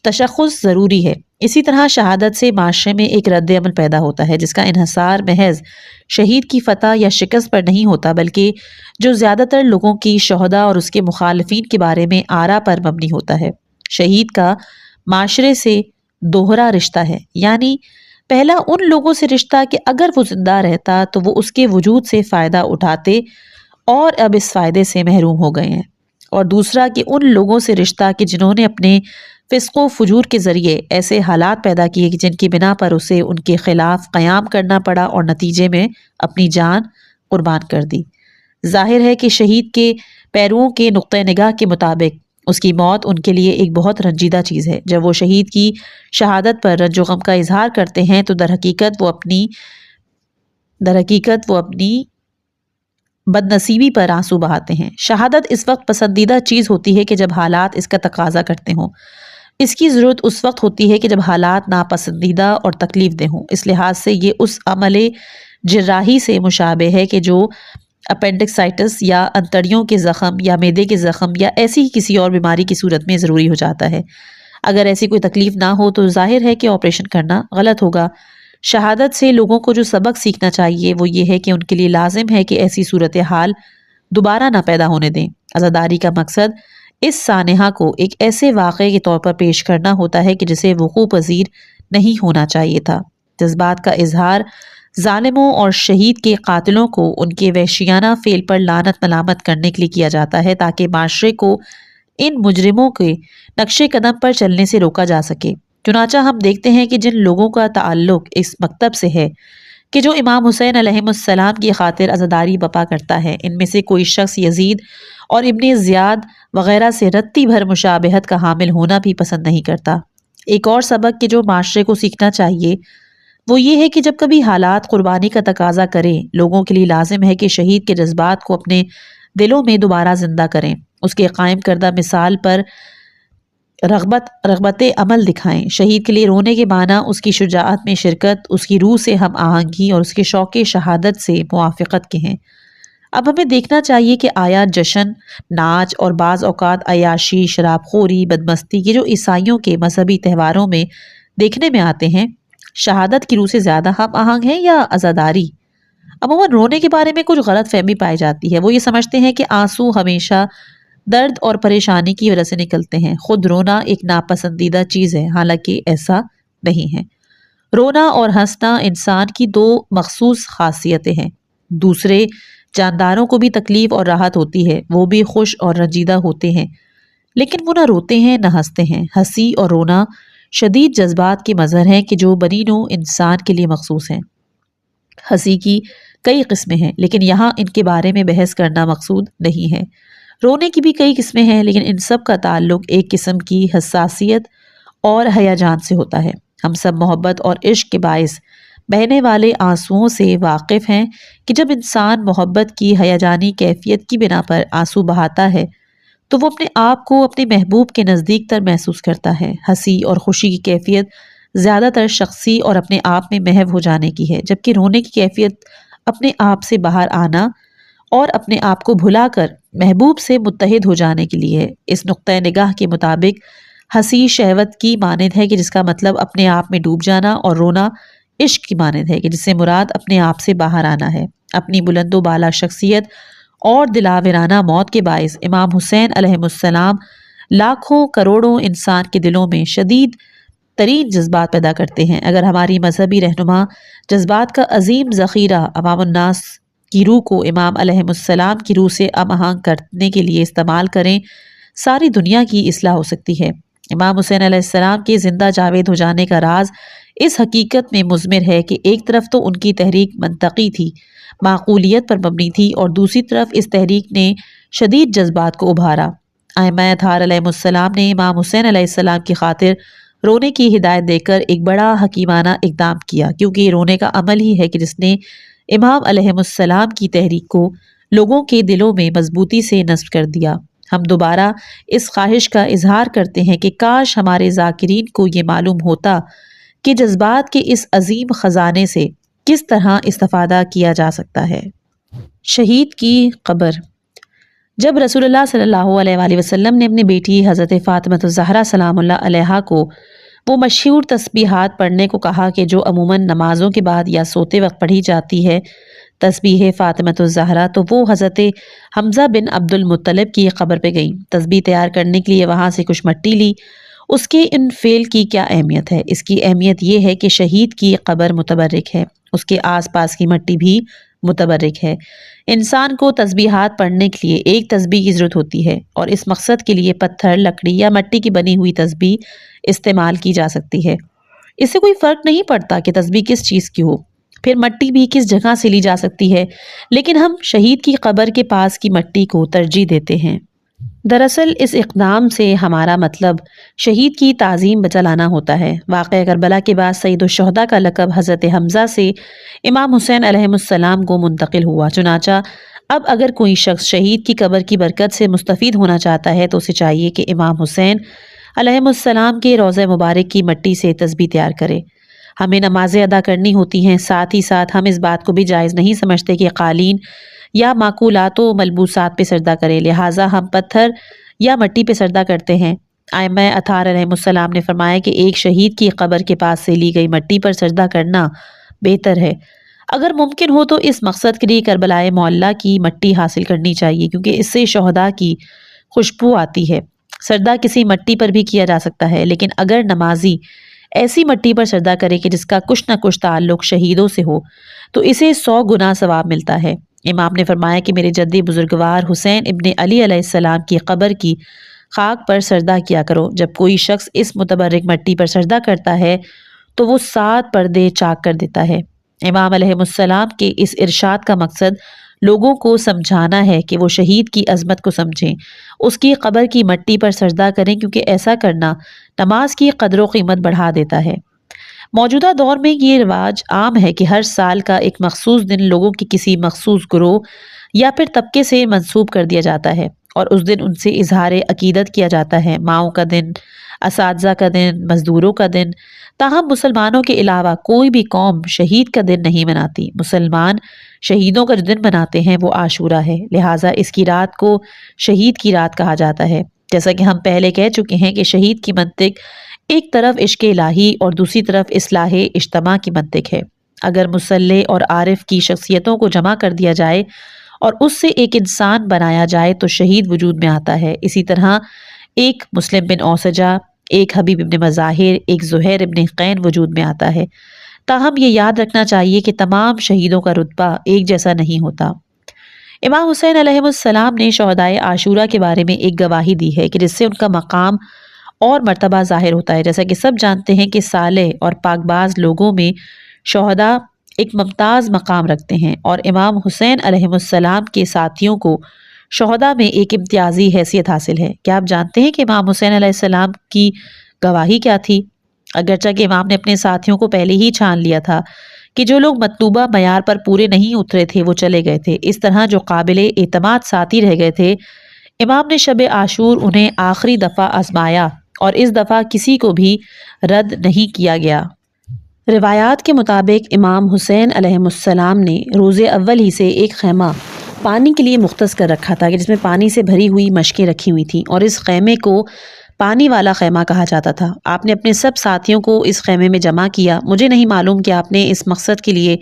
تشخص ضروری ہے۔ اسی طرح شہادت سے معاشرے میں ایک رد عمل پیدا ہوتا ہے جس کا انحصار محض شہید کی فتح یا شکست پر نہیں ہوتا، بلکہ جو زیادہ تر لوگوں کی شہداء اور اس کے مخالفین کے بارے میں آراء پر مبنی ہوتا ہے۔ شہید کا معاشرے سے دوہرا رشتہ ہے، یعنی پہلا ان لوگوں سے رشتہ کہ اگر وہ زندہ رہتا تو وہ اس کے وجود سے فائدہ اٹھاتے اور اب اس فائدے سے محروم ہو گئے ہیں، اور دوسرا کہ ان لوگوں سے رشتہ کہ جنہوں نے اپنے فسق و فجور کے ذریعے ایسے حالات پیدا کیے کہ جن کی بنا پر اسے ان کے خلاف قیام کرنا پڑا اور نتیجے میں اپنی جان قربان کر دی۔ ظاہر ہے کہ شہید کے پیرووں کے نقطہ نگاہ کے مطابق اس کی موت ان کے لیے ایک بہت رنجیدہ چیز ہے۔ جب وہ شہید کی شہادت پر رنج و غم کا اظہار کرتے ہیں تو در حقیقت وہ اپنی بدنصیبی پر آنسو بہاتے ہیں۔ شہادت اس وقت پسندیدہ چیز ہوتی ہے کہ جب حالات اس کا تقاضا کرتے ہوں۔ اس کی ضرورت اس وقت ہوتی ہے کہ جب حالات ناپسندیدہ اور تکلیف دہ ہوں۔ اس لحاظ سے یہ اس عمل جراحی سے مشابہ ہے کہ جو اپینڈکسائٹس یا انتڑیوں کے زخم یا معدے کے زخم یا ایسی ہی کسی اور بیماری کی صورت میں ضروری ہو جاتا ہے۔ اگر ایسی کوئی تکلیف نہ ہو تو ظاہر ہے کہ آپریشن کرنا غلط ہوگا۔ شہادت سے لوگوں کو جو سبق سیکھنا چاہیے وہ یہ ہے کہ ان کے لیے لازم ہے کہ ایسی صورتحال دوبارہ نہ پیدا ہونے دیں۔ عزاداری کا مقصد اس سانحہ کو ایک ایسے واقعے کے طور پر پیش کرنا ہوتا ہے کہ جسے وقوع پذیر نہیں ہونا چاہیے تھا۔ جذبات کا اظہار ظالموں اور شہید کے قاتلوں کو ان کے وحشیانہ فعل پر لعنت ملامت کرنے کے لیے کیا جاتا ہے تاکہ معاشرے کو ان مجرموں کے نقش قدم پر چلنے سے روکا جا سکے۔ چنانچہ ہم دیکھتے ہیں کہ جن لوگوں کا تعلق اس مکتب سے ہے کہ جو امام حسین علیہ السلام کی خاطر عزاداری بپا کرتا ہے، ان میں سے کوئی شخص یزید اور ابن زیاد وغیرہ سے رتی بھر مشابہت کا حامل ہونا بھی پسند نہیں کرتا۔ ایک اور سبق کہ جو معاشرے کو سیکھنا چاہیے وہ یہ ہے کہ جب کبھی حالات قربانی کا تقاضا کریں، لوگوں کے لیے لازم ہے کہ شہید کے جذبات کو اپنے دلوں میں دوبارہ زندہ کریں، اس کے قائم کردہ مثال پر رغبت عمل دکھائیں۔ شہید کے لیے رونے کے معنی اس کی شجاعت میں شرکت، اس کی روح سے ہم آہنگی اور اس کے شوق شہادت سے موافقت کے ہیں۔ اب ہمیں دیکھنا چاہیے کہ آیا جشن، ناچ اور بعض اوقات عیاشی، شراب خوری، بدمستی یہ جو عیسائیوں کے مذہبی تہواروں میں دیکھنے میں آتے ہیں، شہادت کی روح سے زیادہ ہم آہنگ ہیں یا عزاداری؟ عموماً رونے کے بارے میں کچھ غلط فہمی پائی جاتی ہے۔ وہ یہ سمجھتے ہیں کہ آنسو ہمیشہ درد اور پریشانی کی وجہ سے نکلتے ہیں۔ خود رونا ایک ناپسندیدہ چیز ہے، حالانکہ ایسا نہیں ہے۔ رونا اور ہنسنا انسان کی دو مخصوص خاصیتیں ہیں۔ دوسرے جانداروں کو بھی تکلیف اور راحت ہوتی ہے، وہ بھی خوش اور رنجیدہ ہوتے ہیں، لیکن وہ نہ روتے ہیں نہ ہنستے ہیں۔ ہنسی اور رونا شدید جذبات کے مظہر ہیں کہ جو بنی نوع انسان کے لیے مخصوص ہیں۔ ہنسی کی کئی قسمیں ہیں، لیکن یہاں ان کے بارے میں بحث کرنا مقصود نہیں ہے۔ رونے کی بھی کئی قسمیں ہیں، لیکن ان سب کا تعلق ایک قسم کی حساسیت اور ہیجان سے ہوتا ہے۔ ہم سب محبت اور عشق کے باعث بہنے والے آنسوؤں سے واقف ہیں کہ جب انسان محبت کی ہیجانی کیفیت کی بنا پر آنسو بہاتا ہے تو وہ اپنے آپ کو اپنے محبوب کے نزدیک تر محسوس کرتا ہے۔ ہنسی اور خوشی کی کیفیت زیادہ تر شخصی اور اپنے آپ میں محو ہو جانے کی ہے، جبکہ رونے کی کیفیت اپنے آپ سے باہر آنا اور اپنے آپ کو بھلا کر محبوب سے متحد ہو جانے کے لیے ہے۔ اس نقطۂ نگاہ کے مطابق ہنسی شہوت کی مانند ہے کہ جس کا مطلب اپنے آپ میں ڈوب جانا، اور رونا عشق کی مانند ہے کہ جس سے مراد اپنے آپ سے باہر آنا ہے۔ اپنی بلند و بالا شخصیت اور دلاورانہ موت کے باعث امام حسین علیہ السلام لاکھوں کروڑوں انسان کے دلوں میں شدید ترین جذبات پیدا کرتے ہیں۔ اگر ہماری مذہبی رہنما جذبات کا عظیم ذخیرہ عوام الناس کی روح کو امام علیہ السلام کی روح سے ہم آہنگ کرنے کے لیے استعمال کریں، ساری دنیا کی اصلاح ہو سکتی ہے۔ امام حسین علیہ السلام کے زندہ جاوید ہو جانے کا راز اس حقیقت میں مضمر ہے کہ ایک طرف تو ان کی تحریک منطقی تھی، معقولیت پر مبنی تھی، اور دوسری طرف اس تحریک نے شدید جذبات کو ابھارا۔ ائمہ اطہار علیہ السلام نے امام حسین علیہ السلام کی خاطر رونے کی ہدایت دے کر ایک بڑا حکیمانہ اقدام کیا، کیونکہ یہ رونے کا عمل ہی ہے کہ جس نے امام علیہ السلام کی تحریک کو لوگوں کے دلوں میں مضبوطی سے نصب کر دیا۔ ہم دوبارہ اس خواہش کا اظہار کرتے ہیں کہ کاش ہمارے ذاکرین کو یہ معلوم ہوتا کہ جذبات کے اس عظیم خزانے سے کس طرح استفادہ کیا جا سکتا ہے۔ شہید کی قبر۔ جب رسول اللہ صلی اللہ علیہ وآلہ وسلم نے اپنی بیٹی حضرت فاطمہ الزہرا سلام اللہ علیہا کو وہ مشہور تسبیحات پڑھنے کو کہا کہ جو عموماً نمازوں کے بعد یا سوتے وقت پڑھی جاتی ہے، تسبیح فاطمہ الزہرا، تو وہ حضرت حمزہ بن عبد المطلب کی قبر پہ گئیں۔ تسبیح تیار کرنے کے لیے وہاں سے کچھ مٹی لی۔ اس کے ان فعل کی کیا اہمیت ہے؟ اس کی اہمیت یہ ہے کہ شہید کی قبر متبرک ہے، اس کے آس پاس کی مٹی بھی متبرک ہے۔ انسان کو تسبیحات پڑھنے کے لیے ایک تسبیح کی ضرورت ہوتی ہے، اور اس مقصد کے لیے پتھر، لکڑی یا مٹی کی بنی ہوئی تسبیح استعمال کی جا سکتی ہے۔ اس سے کوئی فرق نہیں پڑتا کہ تسبیح کس چیز کی ہو، پھر مٹی بھی کس جگہ سے لی جا سکتی ہے، لیکن ہم شہید کی قبر کے پاس کی مٹی کو ترجیح دیتے ہیں۔ دراصل اس اقدام سے ہمارا مطلب شہید کی تعظیم بچا لانا ہوتا ہے۔ واقعہ کربلا کے بعد سید الشہداء کا لقب حضرت حمزہ سے امام حسین علیہ السلام کو منتقل ہوا۔ چنانچہ اب اگر کوئی شخص شہید کی قبر کی برکت سے مستفید ہونا چاہتا ہے تو اسے چاہیے کہ امام حسین علیہ السلام کے روضہ مبارک کی مٹی سے تسبیح تیار کرے۔ ہمیں نمازیں ادا کرنی ہوتی ہیں، ساتھ ہی ساتھ ہم اس بات کو بھی جائز نہیں سمجھتے کہ قالین یا معقولات و ملبوسات پہ سجدہ کریں، لہٰذا ہم پتھر یا مٹی پہ سجدہ کرتے ہیں۔ ائمہ اطہار علیہ السلام نے فرمایا کہ ایک شہید کی قبر کے پاس سے لی گئی مٹی پر سجدہ کرنا بہتر ہے۔ اگر ممکن ہو تو اس مقصد کے لیے کربلائے معلیٰ کی مٹی حاصل کرنی چاہیے، کیونکہ اس سے شہداء کی خوشبو آتی ہے۔ سجدہ کسی مٹی پر بھی کیا جا سکتا ہے، لیکن اگر نمازی ایسی مٹی پر سجدہ کرے کہ جس کا کچھ نہ کچھ تعلق شہیدوں سے ہو تو اسے 100 گنا ثواب ملتا ہے۔ امام نے فرمایا کہ میرے جدی بزرگوار حسین ابن علی علیہ السلام کی قبر کی خاک پر سجدہ کیا کرو۔ جب کوئی شخص اس متبرک مٹی پر سجدہ کرتا ہے تو وہ 7 پردے چاک کر دیتا ہے۔ امام علیہ السلام کے اس ارشاد کا مقصد لوگوں کو سمجھانا ہے کہ وہ شہید کی عظمت کو سمجھیں، اس کی قبر کی مٹی پر سجدہ کریں، کیونکہ ایسا کرنا نماز کی قدر و قیمت بڑھا دیتا ہے۔ موجودہ دور میں یہ رواج عام ہے کہ ہر سال کا ایک مخصوص دن لوگوں کی کسی مخصوص گروہ یا پھر طبقے سے منسوب کر دیا جاتا ہے اور اس دن ان سے اظہار عقیدت کیا جاتا ہے۔ ماؤں کا دن، اساتذہ کا دن، مزدوروں کا دن۔ تاہم مسلمانوں کے علاوہ کوئی بھی قوم شہید کا دن نہیں مناتی۔ مسلمان شہیدوں کا جو دن مناتے ہیں وہ عاشورہ ہے، لہٰذا اس کی رات کو شہید کی رات کہا جاتا ہے۔ جیسا کہ ہم پہلے کہہ چکے ہیں کہ شہید کی منطق ایک طرف عشق الہی اور دوسری طرف اصلاح اجتماع کی منطق ہے۔ اگر مصلح اور عارف کی شخصیتوں کو جمع کر دیا جائے اور اس سے ایک انسان بنایا جائے تو شہید وجود میں آتا ہے۔ اسی طرح ایک مسلم بن اوسجہ، ایک حبیب ابن مظاہر، ایک زہیر ابن قین وجود میں آتا ہے۔ تاہم یہ یاد رکھنا چاہیے کہ تمام شہیدوں کا رتبہ ایک جیسا نہیں ہوتا۔ امام حسین علیہ السلام نے شہدائے عاشورہ کے بارے میں ایک گواہی دی ہے کہ جس سے ان کا مقام اور مرتبہ ظاہر ہوتا ہے۔ جیسا کہ سب جانتے ہیں کہ صالح اور پاک باز لوگوں میں شہداء ایک ممتاز مقام رکھتے ہیں اور امام حسین علیہ السلام کے ساتھیوں کو شہداء میں ایک امتیازی حیثیت حاصل ہے۔ کیا آپ جانتے ہیں کہ امام حسین علیہ السلام کی گواہی کیا تھی؟ اگرچہ کہ امام نے اپنے ساتھیوں کو پہلے ہی چھان لیا تھا کہ جو لوگ مطلوبہ معیار پر پورے نہیں اترے تھے وہ چلے گئے تھے، اس طرح جو قابل اعتماد ساتھی رہ گئے تھے امام نے شب عاشور انہیں آخری دفعہ آزمایا اور اس دفعہ کسی کو بھی رد نہیں کیا گیا۔ روایات کے مطابق امام حسین علیہ السلام نے روز اول ہی سے ایک خیمہ پانی کے لیے مختص کر رکھا تھا کہ جس میں پانی سے بھری ہوئی مشکیں رکھی ہوئی تھیں اور اس خیمے کو پانی والا خیمہ کہا جاتا تھا۔ آپ نے اپنے سب ساتھیوں کو اس خیمے میں جمع کیا۔ مجھے نہیں معلوم کہ آپ نے اس مقصد کے لیے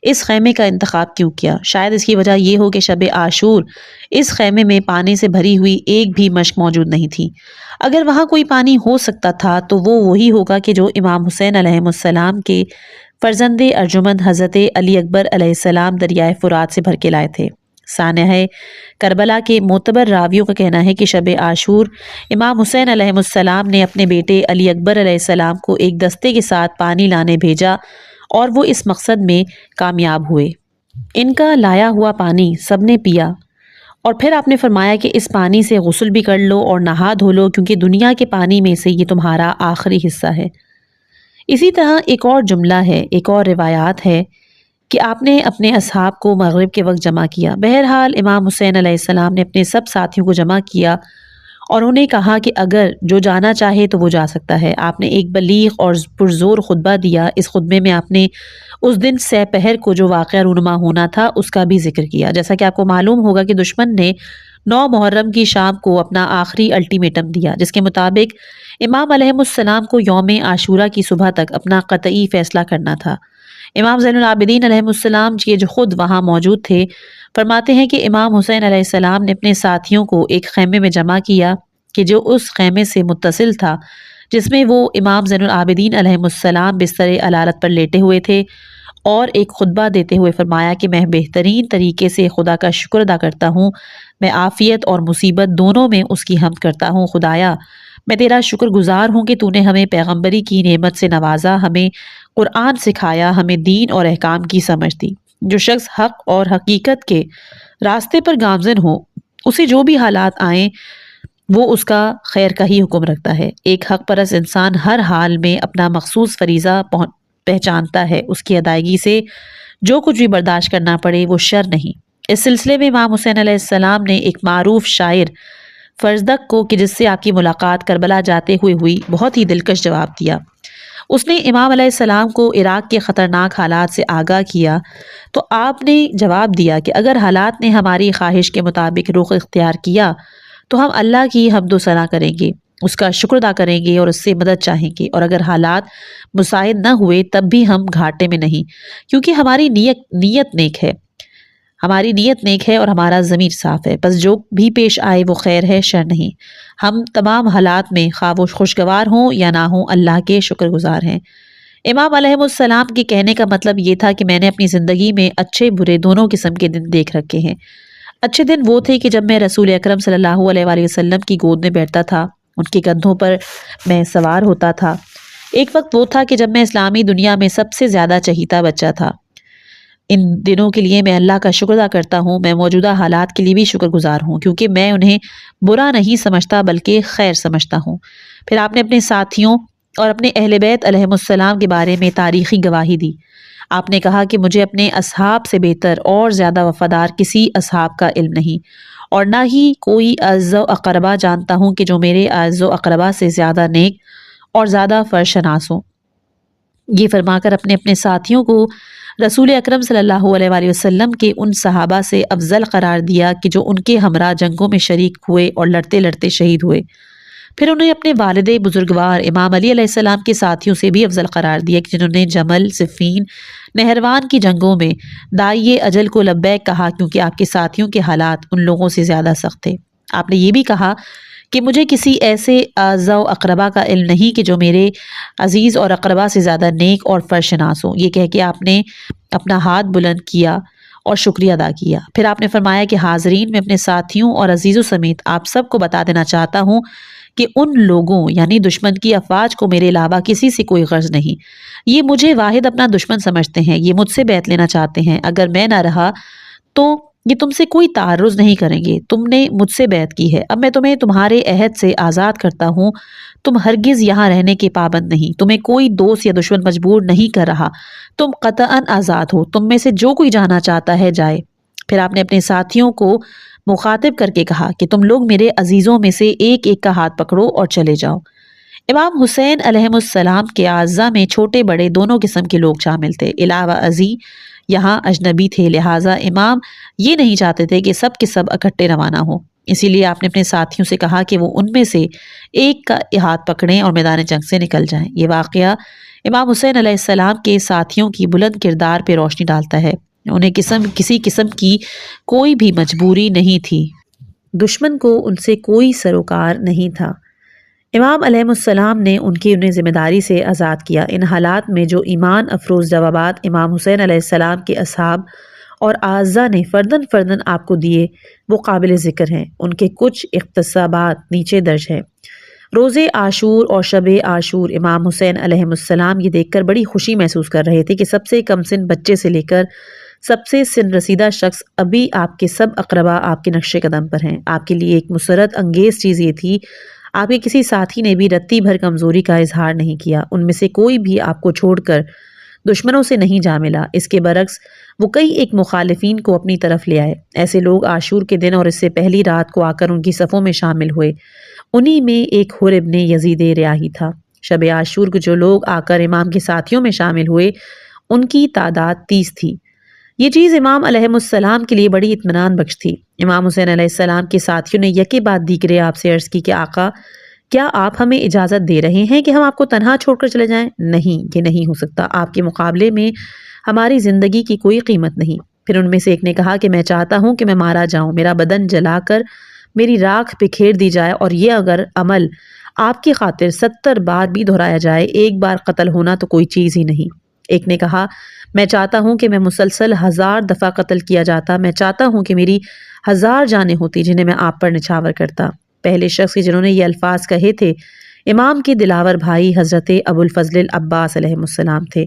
اس خیمے کا انتخاب کیوں کیا۔ شاید اس کی وجہ یہ ہو کہ شب عاشور اس خیمے میں پانی سے بھری ہوئی ایک بھی مشک موجود نہیں تھی۔ اگر وہاں کوئی پانی ہو سکتا تھا تو وہ وہی ہوگا کہ جو امام حسین علیہ السلام کے فرزند ارجمند حضرت علی اکبر علیہ السلام دریائے فرات سے بھر کے لائے تھے۔ سانحہ کربلا کے معتبر راویوں کا کہنا ہے کہ شب عاشور امام حسین علیہ السلام نے اپنے بیٹے علی اکبر علیہ السلام کو ایک دستے کے ساتھ پانی لانے بھیجا اور وہ اس مقصد میں کامیاب ہوئے۔ ان کا لایا ہوا پانی سب نے پیا اور پھر آپ نے فرمایا کہ اس پانی سے غسل بھی کر لو اور نہا دھو لو، کیونکہ دنیا کے پانی میں سے یہ تمہارا آخری حصہ ہے۔ اسی طرح ایک اور جملہ ہے، ایک اور روایات ہے کہ آپ نے اپنے اصحاب کو مغرب کے وقت جمع کیا۔ بہرحال امام حسین علیہ السلام نے اپنے سب ساتھیوں کو جمع کیا اور انہیں کہا کہ اگر جو جانا چاہے تو وہ جا سکتا ہے۔ آپ نے ایک بلیغ اور پرزور خطبہ دیا۔ اس خطبے میں آپ نے اس دن سہ پہر کو جو واقعہ رونما ہونا تھا اس کا بھی ذکر کیا۔ جیسا کہ آپ کو معلوم ہوگا کہ دشمن نے 9 محرم کی شام کو اپنا آخری الٹیمیٹم دیا، جس کے مطابق امام علیہ السلام کو یوم عاشورہ کی صبح تک اپنا قطعی فیصلہ کرنا تھا۔ امام زین العابدین علیہ السلام جو خود وہاں موجود تھے فرماتے ہیں کہ امام حسین علیہ السلام نے اپنے ساتھیوں کو ایک خیمے میں جمع کیا کہ جو اس خیمے سے متصل تھا جس میں وہ امام زین العابدین علیہ السلام بستر علالت پر لیٹے ہوئے تھے، اور ایک خطبہ دیتے ہوئے فرمایا کہ میں بہترین طریقے سے خدا کا شکر ادا کرتا ہوں، میں عافیت اور مصیبت دونوں میں اس کی حمد کرتا ہوں۔ خدایا میں تیرا شکر گزار ہوں کہ تو نے ہمیں پیغمبری کی نعمت سے نوازا، ہمیں قرآن سکھایا، ہمیں دین اور احکام کی سمجھ دی۔ جو شخص حق اور حقیقت کے راستے پر گامزن ہو اسے جو بھی حالات آئیں وہ اس کا خیر کا ہی حکم رکھتا ہے۔ ایک حق پرست انسان ہر حال میں اپنا مخصوص فریضہ پہچانتا ہے، اس کی ادائیگی سے جو کچھ بھی برداشت کرنا پڑے وہ شر نہیں۔ اس سلسلے میں امام حسین علیہ السلام نے ایک معروف شاعر فرزدق کو کہ جس سے آپ کی ملاقات کربلا جاتے ہوئے ہوئی بہت ہی دلکش جواب دیا۔ اس نے امام علیہ السلام کو عراق کے خطرناک حالات سے آگاہ کیا تو آپ نے جواب دیا کہ اگر حالات نے ہماری خواہش کے مطابق رخ اختیار کیا تو ہم اللہ کی حمد و ثنا کریں گے، اس کا شکر ادا کریں گے اور اس سے مدد چاہیں گے، اور اگر حالات مساعد نہ ہوئے تب بھی ہم گھاٹے میں نہیں، کیونکہ ہماری نیت نیک ہے، ہماری نیت نیک ہے اور ہمارا ضمیر صاف ہے، بس جو بھی پیش آئے وہ خیر ہے، شر نہیں۔ ہم تمام حالات میں خواہ وہ خوشگوار ہوں یا نہ ہوں اللہ کے شکر گزار ہیں۔ امام علیہ السلام کے کہنے کا مطلب یہ تھا کہ میں نے اپنی زندگی میں اچھے برے دونوں قسم کے دن دیکھ رکھے ہیں۔ اچھے دن وہ تھے کہ جب میں رسول اکرم صلی اللہ علیہ وآلہ وسلم کی گود میں بیٹھتا تھا، ان کے کندھوں پر میں سوار ہوتا تھا۔ ایک وقت وہ تھا کہ جب میں اسلامی دنیا میں سب سے زیادہ چہیتا بچہ تھا۔ ان دنوں کے لیے میں اللہ کا شکر ادا کرتا ہوں، میں موجودہ حالات کے لیے بھی شکر گزار ہوں، کیونکہ میں انہیں برا نہیں سمجھتا بلکہ خیر سمجھتا ہوں۔ پھر آپ نے اپنے ساتھیوں اور اپنے اہل بیت علیہ السلام کے بارے میں تاریخی گواہی دی۔ آپ نے کہا کہ مجھے اپنے اصحاب سے بہتر اور زیادہ وفادار کسی اصحاب کا علم نہیں، اور نہ ہی کوئی اعز و اقربا جانتا ہوں کہ جو میرے اعز و اقربا سے زیادہ نیک اور زیادہ فرشناس ہوں۔ یہ فرما کر اپنے اپنے ساتھیوں کو رسول اکرم صلی اللہ علیہ وآلہ وسلم کے ان صحابہ سے افضل قرار دیا کہ جو ان کے ہمراہ جنگوں میں شریک ہوئے اور لڑتے لڑتے شہید ہوئے۔ پھر انہیں اپنے والد بزرگوار امام علی علیہ السلام کے ساتھیوں سے بھی افضل قرار دیا کہ جنہوں نے جمل، صفین، نہروان کی جنگوں میں داعیِ اجل کو لبیک کہا، کیونکہ آپ کے ساتھیوں کے حالات ان لوگوں سے زیادہ سخت تھے۔ آپ نے یہ بھی کہا کہ مجھے کسی ایسے اعزا و اقربا کا علم نہیں کہ جو میرے عزیز اور اقربا سے زیادہ نیک اور فرشناس ہوں۔ یہ کہہ کے آپ نے اپنا ہاتھ بلند کیا اور شکریہ ادا کیا۔ پھر آپ نے فرمایا کہ حاضرین، میں اپنے ساتھیوں اور عزیزوں سمیت آپ سب کو بتا دینا چاہتا ہوں کہ ان لوگوں یعنی دشمن کی افواج کو میرے علاوہ کسی سے کوئی غرض نہیں۔ یہ مجھے واحد اپنا دشمن سمجھتے ہیں، یہ مجھ سے بیعت لینا چاہتے ہیں۔ اگر میں نہ رہا تو یہ تم سے کوئی تعرض نہیں کریں گے، تم نے مجھ سے بیعت کی ہے، اب میں تمہیں تمہارے عہد سے آزاد کرتا ہوں، تم ہرگز یہاں رہنے کے پابند نہیں، تمہیں کوئی دوست یا دشمن مجبور نہیں کر رہا، تم قطعاً آزاد ہو، تم میں سے جو کوئی جانا چاہتا ہے جائے۔ پھر آپ نے اپنے ساتھیوں کو مخاطب کر کے کہا کہ تم لوگ میرے عزیزوں میں سے ایک ایک کا ہاتھ پکڑو اور چلے جاؤ۔ امام حسین علیہ السلام کے اعزا میں چھوٹے بڑے دونوں قسم کے لوگ شامل تھے، علاوہ ازیں یہاں اجنبی تھے، لہٰذا امام یہ نہیں چاہتے تھے کہ سب کے سب اکٹھے روانہ ہوں۔ اسی لیے آپ نے اپنے ساتھیوں سے کہا کہ وہ ان میں سے ایک کا ہاتھ پکڑیں اور میدان جنگ سے نکل جائیں۔ یہ واقعہ امام حسین علیہ السلام کے ساتھیوں کی بلند کردار پہ روشنی ڈالتا ہے۔ انہیں کسی قسم کی کوئی بھی مجبوری نہیں تھی، دشمن کو ان سے کوئی سروکار نہیں تھا۔ امام علیہ السلام نے انہیں ذمہ داری سے آزاد کیا۔ ان حالات میں جو ایمان افروز جوابات امام حسین علیہ السلام کے اصحاب اور اعزا نے فرداً فرداً آپ کو دیے وہ قابل ذکر ہیں۔ ان کے کچھ اقتباسات نیچے درج ہیں۔ روز عاشور اور شب عاشور امام حسین علیہ السلام یہ دیکھ کر بڑی خوشی محسوس کر رہے تھے کہ سب سے کم سن بچے سے لے کر سب سے سن رسیدہ شخص ابھی آپ کے سب اقربا آپ کے نقش قدم پر ہیں۔ آپ کے لیے ایک مسرت انگیز چیز یہ تھی، آپ کے کسی ساتھی نے بھی رتی بھر کمزوری کا اظہار نہیں کیا، ان میں سے کوئی بھی آپ کو چھوڑ کر دشمنوں سے نہیں جا ملا۔ اس کے برعکس وہ کئی ایک مخالفین کو اپنی طرف لے آئے۔ ایسے لوگ عاشور کے دن اور اس سے پہلی رات کو آ کر ان کی صفوں میں شامل ہوئے۔ انہی میں ایک حر ابن یزید ریاحی تھا۔ شب عاشور کے جو لوگ آ کر امام کے ساتھیوں میں شامل ہوئے ان کی تعداد 30 تھی۔ یہ چیز امام علیہ السلام کے لیے بڑی اطمینان بخش تھی۔ امام حسین علیہ السلام کے ساتھیوں نے یکے بعد دیگرے آپ سے عرض کی کہ آقا، کیا آپ ہمیں اجازت دے رہے ہیں کہ ہم آپ کو تنہا چھوڑ کر چلے جائیں؟ نہیں، یہ نہیں ہو سکتا، آپ کے مقابلے میں ہماری زندگی کی کوئی قیمت نہیں۔ پھر ان میں سے ایک نے کہا کہ میں چاہتا ہوں کہ میں مارا جاؤں، میرا بدن جلا کر میری راکھ بکھیر دی جائے، اور یہ اگر عمل آپ کی خاطر 70 بار بھی دہرایا جائے، ایک بار قتل ہونا تو کوئی چیز ہی نہیں۔ ایک نے کہا میں چاہتا ہوں کہ میں مسلسل 1000 دفعہ قتل کیا جاتا، میں چاہتا ہوں کہ میری 1000 جانیں ہوتی جنہیں میں آپ پر نچھاور کرتا۔ پہلے شخص جنہوں نے یہ الفاظ کہے تھے امام کے دلاور بھائی حضرت ابو الفضل العباس علیہ السلام تھے۔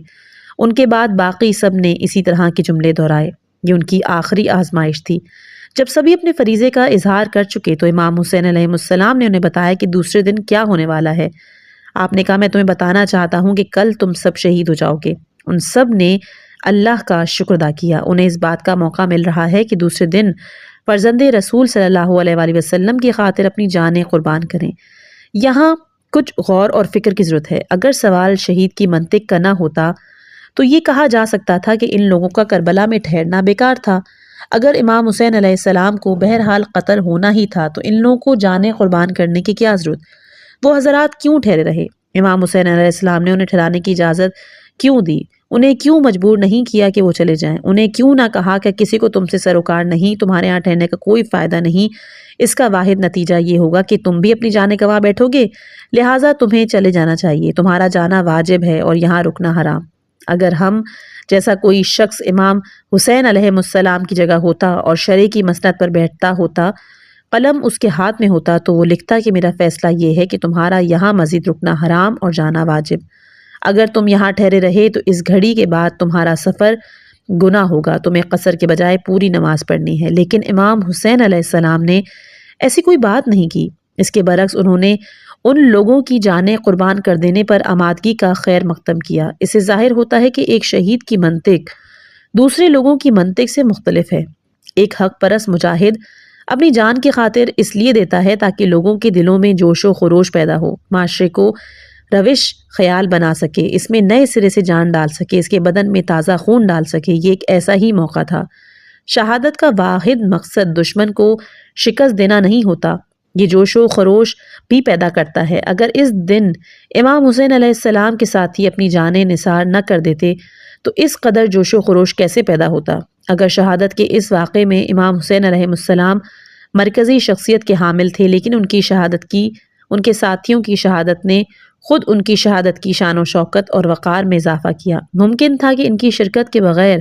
ان کے بعد باقی سب نے اسی طرح کے جملے دہرائے۔ یہ ان کی آخری آزمائش تھی۔ جب سبھی اپنے فریضے کا اظہار کر چکے تو امام حسین علیہ السلام نے انہیں بتایا کہ دوسرے دن کیا ہونے والا ہے۔ آپ نے کہا میں تمہیں بتانا چاہتا ہوں کہ کل تم سب شہید ہو جاؤ گے۔ ان سب نے اللہ کا شکر ادا کیا۔ انہیں اس بات کا موقع مل رہا ہے کہ دوسرے دن فرزند رسول صلی اللہ علیہ وآلہ وسلم کی خاطر اپنی جانیں قربان کریں۔ یہاں کچھ غور اور فکر کی ضرورت ہے۔ اگر سوال شہید کی منطق کا نہ ہوتا تو یہ کہا جا سکتا تھا کہ ان لوگوں کا کربلا میں ٹھہرنا بیکار تھا۔ اگر امام حسین علیہ السلام کو بہرحال قتل ہونا ہی تھا تو ان لوگوں کو جانیں قربان کرنے کی کیا ضرورت؟ وہ حضرات کیوں ٹھہرے رہے؟ امام حسین علیہ السلام نے انہیں ٹھہرانے کی اجازت کیوں دی؟ انہیں کیوں مجبور نہیں کیا کہ وہ چلے جائیں؟ انہیں کیوں نہ کہا کہ کسی کو تم سے سروکار نہیں، تمہارے یہاں ٹھہرنے کا کوئی فائدہ نہیں، اس کا واحد نتیجہ یہ ہوگا کہ تم بھی اپنی جانیں گنوا بیٹھو گے، لہٰذا تمہیں چلے جانا چاہیے، تمہارا جانا واجب ہے اور یہاں رکنا حرام۔ اگر ہم جیسا کوئی شخص امام حسین علیہ السلام کی جگہ ہوتا اور شرع کی مسند پر بیٹھتا ہوتا، قلم اس کے ہاتھ میں ہوتا، تو وہ لکھتا کہ میرا فیصلہ یہ ہے کہ تمہارا یہاں مزید رکنا حرام اور جانا واجب۔ اگر تم یہاں ٹھہرے رہے تو اس گھڑی کے بعد تمہارا سفر گناہ ہوگا، تمہیں قصر کے بجائے پوری نماز پڑھنی ہے۔ لیکن امام حسین علیہ السلام نے ایسی کوئی بات نہیں کی، اس کے برعکس انہوں نے ان لوگوں کی جانیں قربان کر دینے پر آمادگی کا خیر مقدم کیا۔ اس سے ظاہر ہوتا ہے کہ ایک شہید کی منطق دوسرے لوگوں کی منطق سے مختلف ہے۔ ایک حق پرست مجاہد اپنی جان کی خاطر اس لیے دیتا ہے تاکہ لوگوں کے دلوں میں جوش و خروش پیدا ہو، معاشرے کو روش خیال بنا سکے، اس میں نئے سرے سے جان ڈال سکے، اس کے بدن میں تازہ خون ڈال سکے۔ یہ ایک ایسا ہی موقع تھا۔ شہادت کا واحد مقصد دشمن کو شکست دینا نہیں ہوتا، یہ جوش و خروش بھی پیدا کرتا ہے۔ اگر اس دن امام حسین علیہ السلام کے ساتھی اپنی جانیں نثار نہ کر دیتے تو اس قدر جوش و خروش کیسے پیدا ہوتا؟ اگر شہادت کے اس واقعے میں امام حسین علیہ السلام مرکزی شخصیت کے حامل تھے، لیکن ان کے ساتھیوں کی شہادت نے خود ان کی شہادت کی شان و شوکت اور وقار میں اضافہ کیا۔ ممکن تھا کہ ان کی شرکت کے بغیر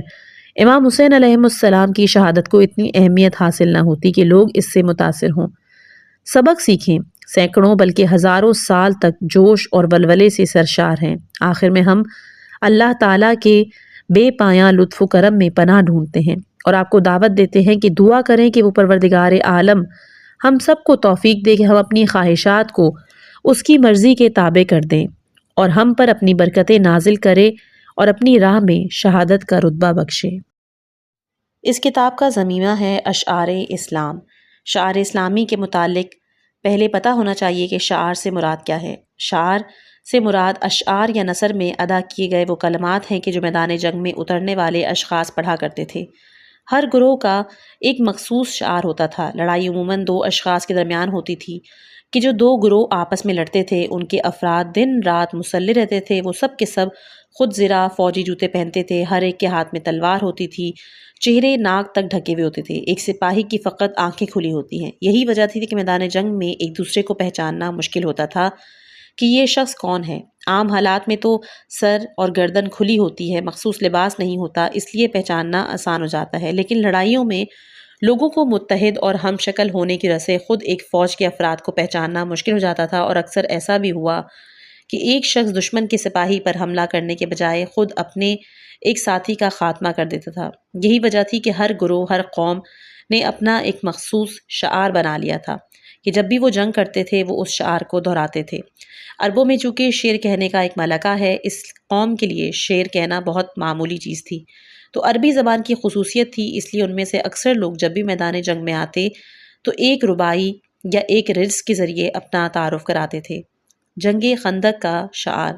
امام حسین علیہ السلام کی شہادت کو اتنی اہمیت حاصل نہ ہوتی کہ لوگ اس سے متاثر ہوں۔ سبق سیکھیں، سینکڑوں بلکہ ہزاروں سال تک جوش اور ولولے سے سرشار ہیں۔ آخر میں ہم اللہ تعالیٰ کے بے پایاں لطف و کرم میں پناہ ڈھونڈتے ہیں اور آپ کو دعوت دیتے ہیں کہ دعا کریں کہ وہ پروردگار عالم ہم سب کو توفیق دے کہ ہم اپنی خواہشات کو اس کی مرضی کے تابع کر دیں اور ہم پر اپنی برکتیں نازل کرے اور اپنی راہ میں شہادت کا رتبہ بخشے۔ اس کتاب کا ضمیمہ ہے اشعار اسلام۔ شعار اسلامی کے متعلق پہلے پتہ ہونا چاہیے کہ شعار سے مراد کیا ہے۔ شعار سے مراد اشعار یا نثر میں ادا کیے گئے وہ کلمات ہیں کہ جو میدان جنگ میں اترنے والے اشخاص پڑھا کرتے تھے۔ ہر گروہ کا ایک مخصوص شعار ہوتا تھا۔ لڑائی عموماً دو اشخاص کے درمیان ہوتی تھی کہ جو دو گروہ آپس میں لڑتے تھے، ان کے افراد دن رات مسلح رہتے تھے، وہ سب کے سب خود زرہ فوجی جوتے پہنتے تھے، ہر ایک کے ہاتھ میں تلوار ہوتی تھی، چہرے ناک تک ڈھکے ہوئے ہوتے تھے، ایک سپاہی کی فقط آنکھیں کھلی ہوتی ہیں۔ یہی وجہ تھی کہ میدان جنگ میں ایک دوسرے کو پہچاننا مشکل ہوتا تھا کہ یہ شخص کون ہے۔ عام حالات میں تو سر اور گردن کھلی ہوتی ہے، مخصوص لباس نہیں ہوتا، اس لیے پہچاننا آسان ہو جاتا ہے، لیکن لڑائیوں میں لوگوں کو متحد اور ہم شکل ہونے کی وجہ سے خود ایک فوج کے افراد کو پہچاننا مشکل ہو جاتا تھا، اور اکثر ایسا بھی ہوا کہ ایک شخص دشمن کے سپاہی پر حملہ کرنے کے بجائے خود اپنے ایک ساتھی کا خاتمہ کر دیتا تھا۔ یہی وجہ تھی کہ ہر گروہ، ہر قوم نے اپنا ایک مخصوص شعار بنا لیا تھا کہ جب بھی وہ جنگ کرتے تھے وہ اس شعار کو دہراتے تھے۔ عربوں میں چونکہ شعر کہنے کا ایک ملکہ ہے، اس قوم کے لیے شعر کہنا بہت معمولی چیز تھی، تو عربی زبان کی خصوصیت تھی، اس لیے ان میں سے اکثر لوگ جب بھی میدان جنگ میں آتے تو ایک رباعی یا ایک رجز کے ذریعے اپنا تعارف کراتے تھے۔ جنگ خندق کا شعار۔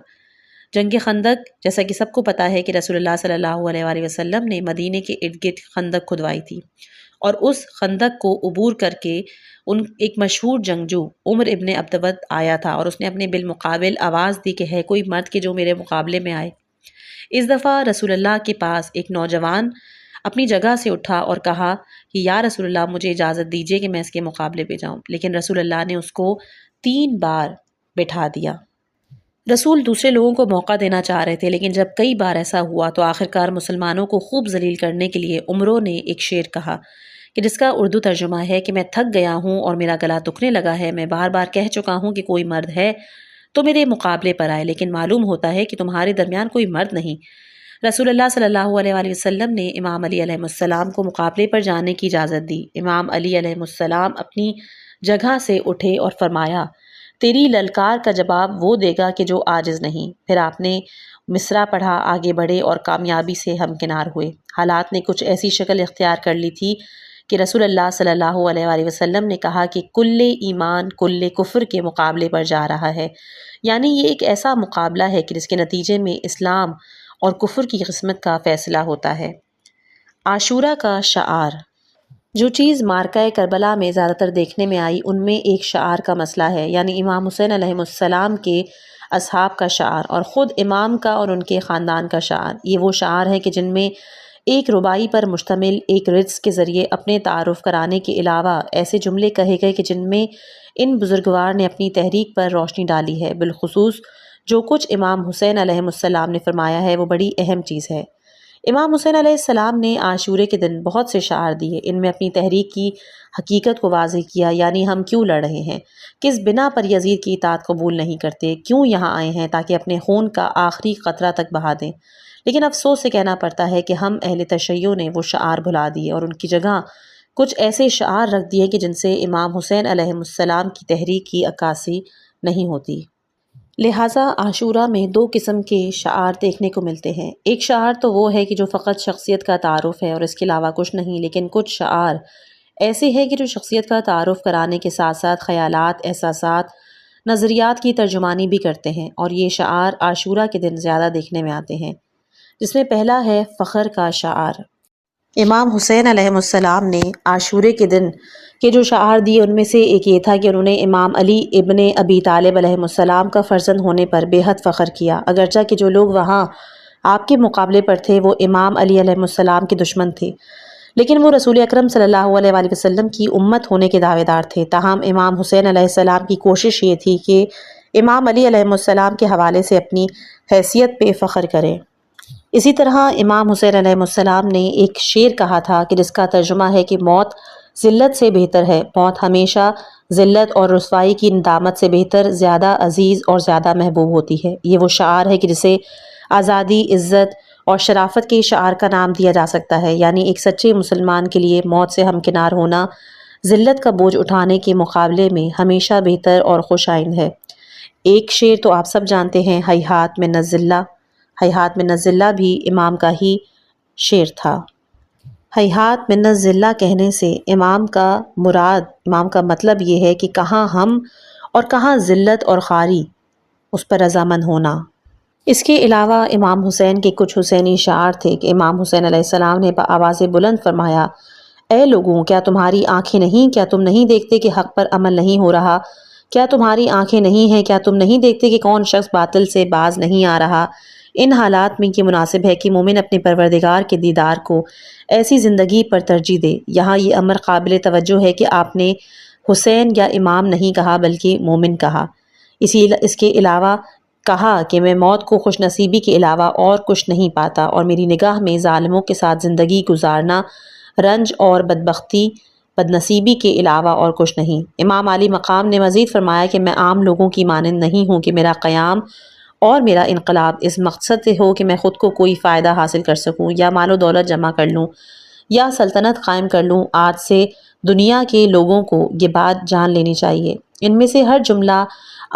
جنگ خندق، جیسا کہ سب کو پتہ ہے کہ رسول اللہ صلی اللہ علیہ وآلہ وسلم نے مدینے کے ارد گرد خندق کھدوائی تھی، اور اس خندق کو عبور کر کے ایک مشہور جنگجو عمر ابن عبدود آیا تھا، اور اس نے اپنے بالمقابل آواز دی کہ ہے کوئی مرد کہ جو میرے مقابلے میں آئے۔ اس دفعہ رسول اللہ کے پاس ایک نوجوان اپنی جگہ سے اٹھا اور کہا کہ یا رسول اللہ، مجھے اجازت دیجیے کہ میں اس کے مقابلے پہ جاؤں، لیکن رسول اللہ نے اس کو 3 بار بٹھا دیا۔ رسول دوسرے لوگوں کو موقع دینا چاہ رہے تھے، لیکن جب کئی بار ایسا ہوا تو آخرکار مسلمانوں کو خوب ذلیل کرنے کے لیے عمروں نے ایک شعر کہا کہ جس کا اردو ترجمہ ہے کہ میں تھک گیا ہوں اور میرا گلا دکھنے لگا ہے، میں بار بار کہہ چکا ہوں کہ کوئی مرد ہے تو میرے مقابلے پر آئے، لیکن معلوم ہوتا ہے کہ تمہارے درمیان کوئی مرد نہیں۔ رسول اللہ صلی اللہ علیہ وآلہ وسلم نے امام علی علیہ السلام کو مقابلے پر جانے کی اجازت دی۔ امام علی علیہ السلام اپنی جگہ سے اٹھے اور فرمایا، تیری للکار کا جواب وہ دے گا کہ جو عاجز نہیں۔ پھر آپ نے مصرع پڑھا، آگے بڑھے اور کامیابی سے ہمکنار ہوئے۔ حالات نے کچھ ایسی شکل اختیار کر لی تھی کہ رسول اللہ صلی اللہ علیہ وآلہ وسلم نے کہا کہ کل ایمان کل کفر کے مقابلے پر جا رہا ہے، یعنی یہ ایک ایسا مقابلہ ہے کہ جس کے نتیجے میں اسلام اور کفر کی قسمت کا فیصلہ ہوتا ہے۔ عاشورہ کا شعار۔ جو چیز مارکہ کربلا میں زیادہ تر دیکھنے میں آئی ان میں ایک شعار کا مسئلہ ہے، یعنی امام حسین علیہ السلام کے اصحاب کا شعار اور خود امام کا اور ان کے خاندان کا شعار۔ یہ وہ شعار ہے کہ جن میں ایک ربائی پر مشتمل ایک رجز کے ذریعے اپنے تعارف کرانے کے علاوہ ایسے جملے کہے گئے کہ جن میں ان بزرگوار نے اپنی تحریک پر روشنی ڈالی ہے۔ بالخصوص جو کچھ امام حسین علیہ السلام نے فرمایا ہے وہ بڑی اہم چیز ہے۔ امام حسین علیہ السلام نے عاشورے کے دن بہت سے شعار دیے، ان میں اپنی تحریک کی حقیقت کو واضح کیا، یعنی ہم کیوں لڑ رہے ہیں، کس بنا پر یزید کی اطاعت قبول نہیں کرتے، کیوں یہاں آئے ہیں تاکہ اپنے خون کا آخری قطرہ تک بہا دیں۔ لیکن افسوس سے کہنا پڑتا ہے کہ ہم اہل تشیع نے وہ شعار بھلا دیے اور ان کی جگہ کچھ ایسے شعار رکھ دیے کہ جن سے امام حسین علیہ السلام کی تحریک کی عکاسی نہیں ہوتی۔ لہٰذا عاشورہ میں دو قسم کے شعار دیکھنے کو ملتے ہیں۔ ایک شعار تو وہ ہے کہ جو فقط شخصیت کا تعارف ہے اور اس کے علاوہ کچھ نہیں، لیکن کچھ شعار ایسے ہیں کہ جو شخصیت کا تعارف کرانے کے ساتھ ساتھ خیالات، احساسات، نظریات کی ترجمانی بھی کرتے ہیں، اور یہ شعار عاشورہ کے دن زیادہ دیکھنے میں آتے ہیں، جس میں پہلا ہے فخر کا شعار۔ امام حسین علیہ السلام نے عاشورے کے دن کے جو شعار دیے ان میں سے ایک یہ تھا کہ انہوں نے امام علی ابن ابی طالب علیہ السلام کا فرزند ہونے پر بے حد فخر کیا، اگرچہ کہ جو لوگ وہاں آپ کے مقابلے پر تھے وہ امام علی علیہ السلام کے دشمن تھے، لیکن وہ رسول اکرم صلی اللہ علیہ وآلہ وسلم کی امت ہونے کے دعوے دار تھے۔ تاہم امام حسین علیہ السلام کی کوشش یہ تھی کہ امام علی علیہ السلام کے حوالے سے اپنی حیثیت پہ فخر کریں۔ اسی طرح امام حسین علیہ السلام نے ایک شعر کہا تھا کہ جس کا ترجمہ ہے کہ موت ذلت سے بہتر ہے، موت ہمیشہ ذلت اور رسوائی کی ندامت سے بہتر، زیادہ عزیز اور زیادہ محبوب ہوتی ہے۔ یہ وہ شعار ہے کہ جسے آزادی، عزت اور شرافت کے شعار کا نام دیا جا سکتا ہے، یعنی ایک سچے مسلمان کے لیے موت سے ہمکنار ہونا ذلت کا بوجھ اٹھانے کے مقابلے میں ہمیشہ بہتر اور خوش آئند ہے۔ ایک شعر تو آپ سب جانتے ہیں، ہیہات من الذلہ، ہیہات من الذلہ بھی امام کا ہی شعر تھا۔ ہیہات من الذلہ کہنے سے امام کا مطلب یہ ہے کہ کہاں ہم اور کہاں ذلت اور خواری، اس پر رضامند ہونا۔ اس کے علاوہ امام حسین کے کچھ حسینی شعار تھے کہ امام حسین علیہ السلام نے بآواز بلند فرمایا، اے لوگوں، کیا تمہاری آنکھیں نہیں، کیا تم نہیں دیکھتے کہ حق پر عمل نہیں ہو رہا، کیا تمہاری آنکھیں نہیں ہیں، کیا تم نہیں دیکھتے کہ کون شخص باطل سے باز نہیں آ رہا۔ ان حالات میں یہ مناسب ہے کہ مومن اپنے پروردگار کے دیدار کو ایسی زندگی پر ترجیح دے۔ یہاں یہ امر قابل توجہ ہے کہ آپ نے حسین یا امام نہیں کہا بلکہ مومن کہا۔ اس کے علاوہ کہا کہ میں موت کو خوش نصیبی کے علاوہ اور کچھ نہیں پاتا، اور میری نگاہ میں ظالموں کے ساتھ زندگی گزارنا رنج اور بدبختی، بدنصیبی کے علاوہ اور کچھ نہیں۔ امام علی مقام نے مزید فرمایا کہ میں عام لوگوں کی مانند نہیں ہوں کہ میرا قیام اور میرا انقلاب اس مقصد سے ہو کہ میں خود کو کوئی فائدہ حاصل کر سکوں یا مال و دولت جمع کر لوں یا سلطنت قائم کر لوں۔ آج سے دنیا کے لوگوں کو یہ بات جان لینی چاہیے، ان میں سے ہر جملہ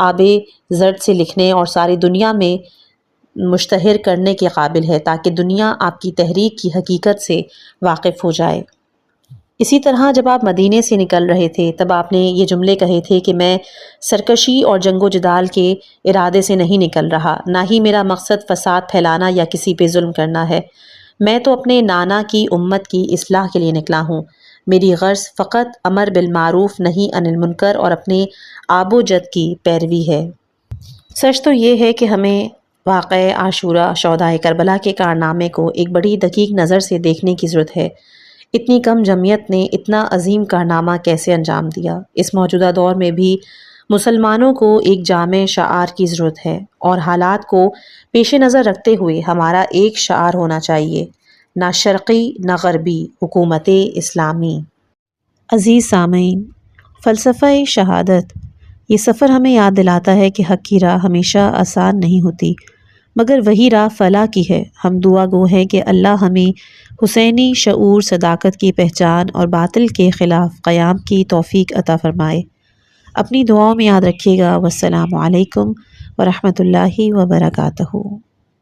آب زرد سے لکھنے اور ساری دنیا میں مشتہر کرنے کے قابل ہے تاکہ دنیا آپ کی تحریک کی حقیقت سے واقف ہو جائے۔ اسی طرح جب آپ مدینے سے نکل رہے تھے تب آپ نے یہ جملے کہے تھے کہ میں سرکشی اور جنگ و جدال کے ارادے سے نہیں نکل رہا، نہ ہی میرا مقصد فساد پھیلانا یا کسی پہ ظلم کرنا ہے، میں تو اپنے نانا کی امت کی اصلاح کے لیے نکلا ہوں، میری غرض فقط امر بالمعروف نہی عن المنکر اور اپنے آب و جد کی پیروی ہے۔ سچ تو یہ ہے کہ ہمیں واقعہ عاشورہ شہدائے کربلا کے کارنامے کو ایک بڑی دقیق نظر سے دیکھنے کی ضرورت ہے۔ اتنی کم جمعیت نے اتنا عظیم کارنامہ کیسے انجام دیا؟ اس موجودہ دور میں بھی مسلمانوں کو ایک جامع شعار کی ضرورت ہے، اور حالات کو پیش نظر رکھتے ہوئے ہمارا ایک شعار ہونا چاہیے، نہ شرقی نہ غربی، حکومت اسلامی۔ عزیز سامعین، فلسفہ شہادت یہ سفر ہمیں یاد دلاتا ہے کہ حق کی راہ ہمیشہ آسان نہیں ہوتی، مگر وہی راہ فلاح کی ہے۔ ہم دعا گو ہیں کہ اللہ ہمیں حسینی شعور، صداقت کی پہچان اور باطل کے خلاف قیام کی توفیق عطا فرمائے۔ اپنی دعاؤں میں یاد رکھیے گا۔ والسلام علیکم ورحمۃ اللہ وبرکاتہ۔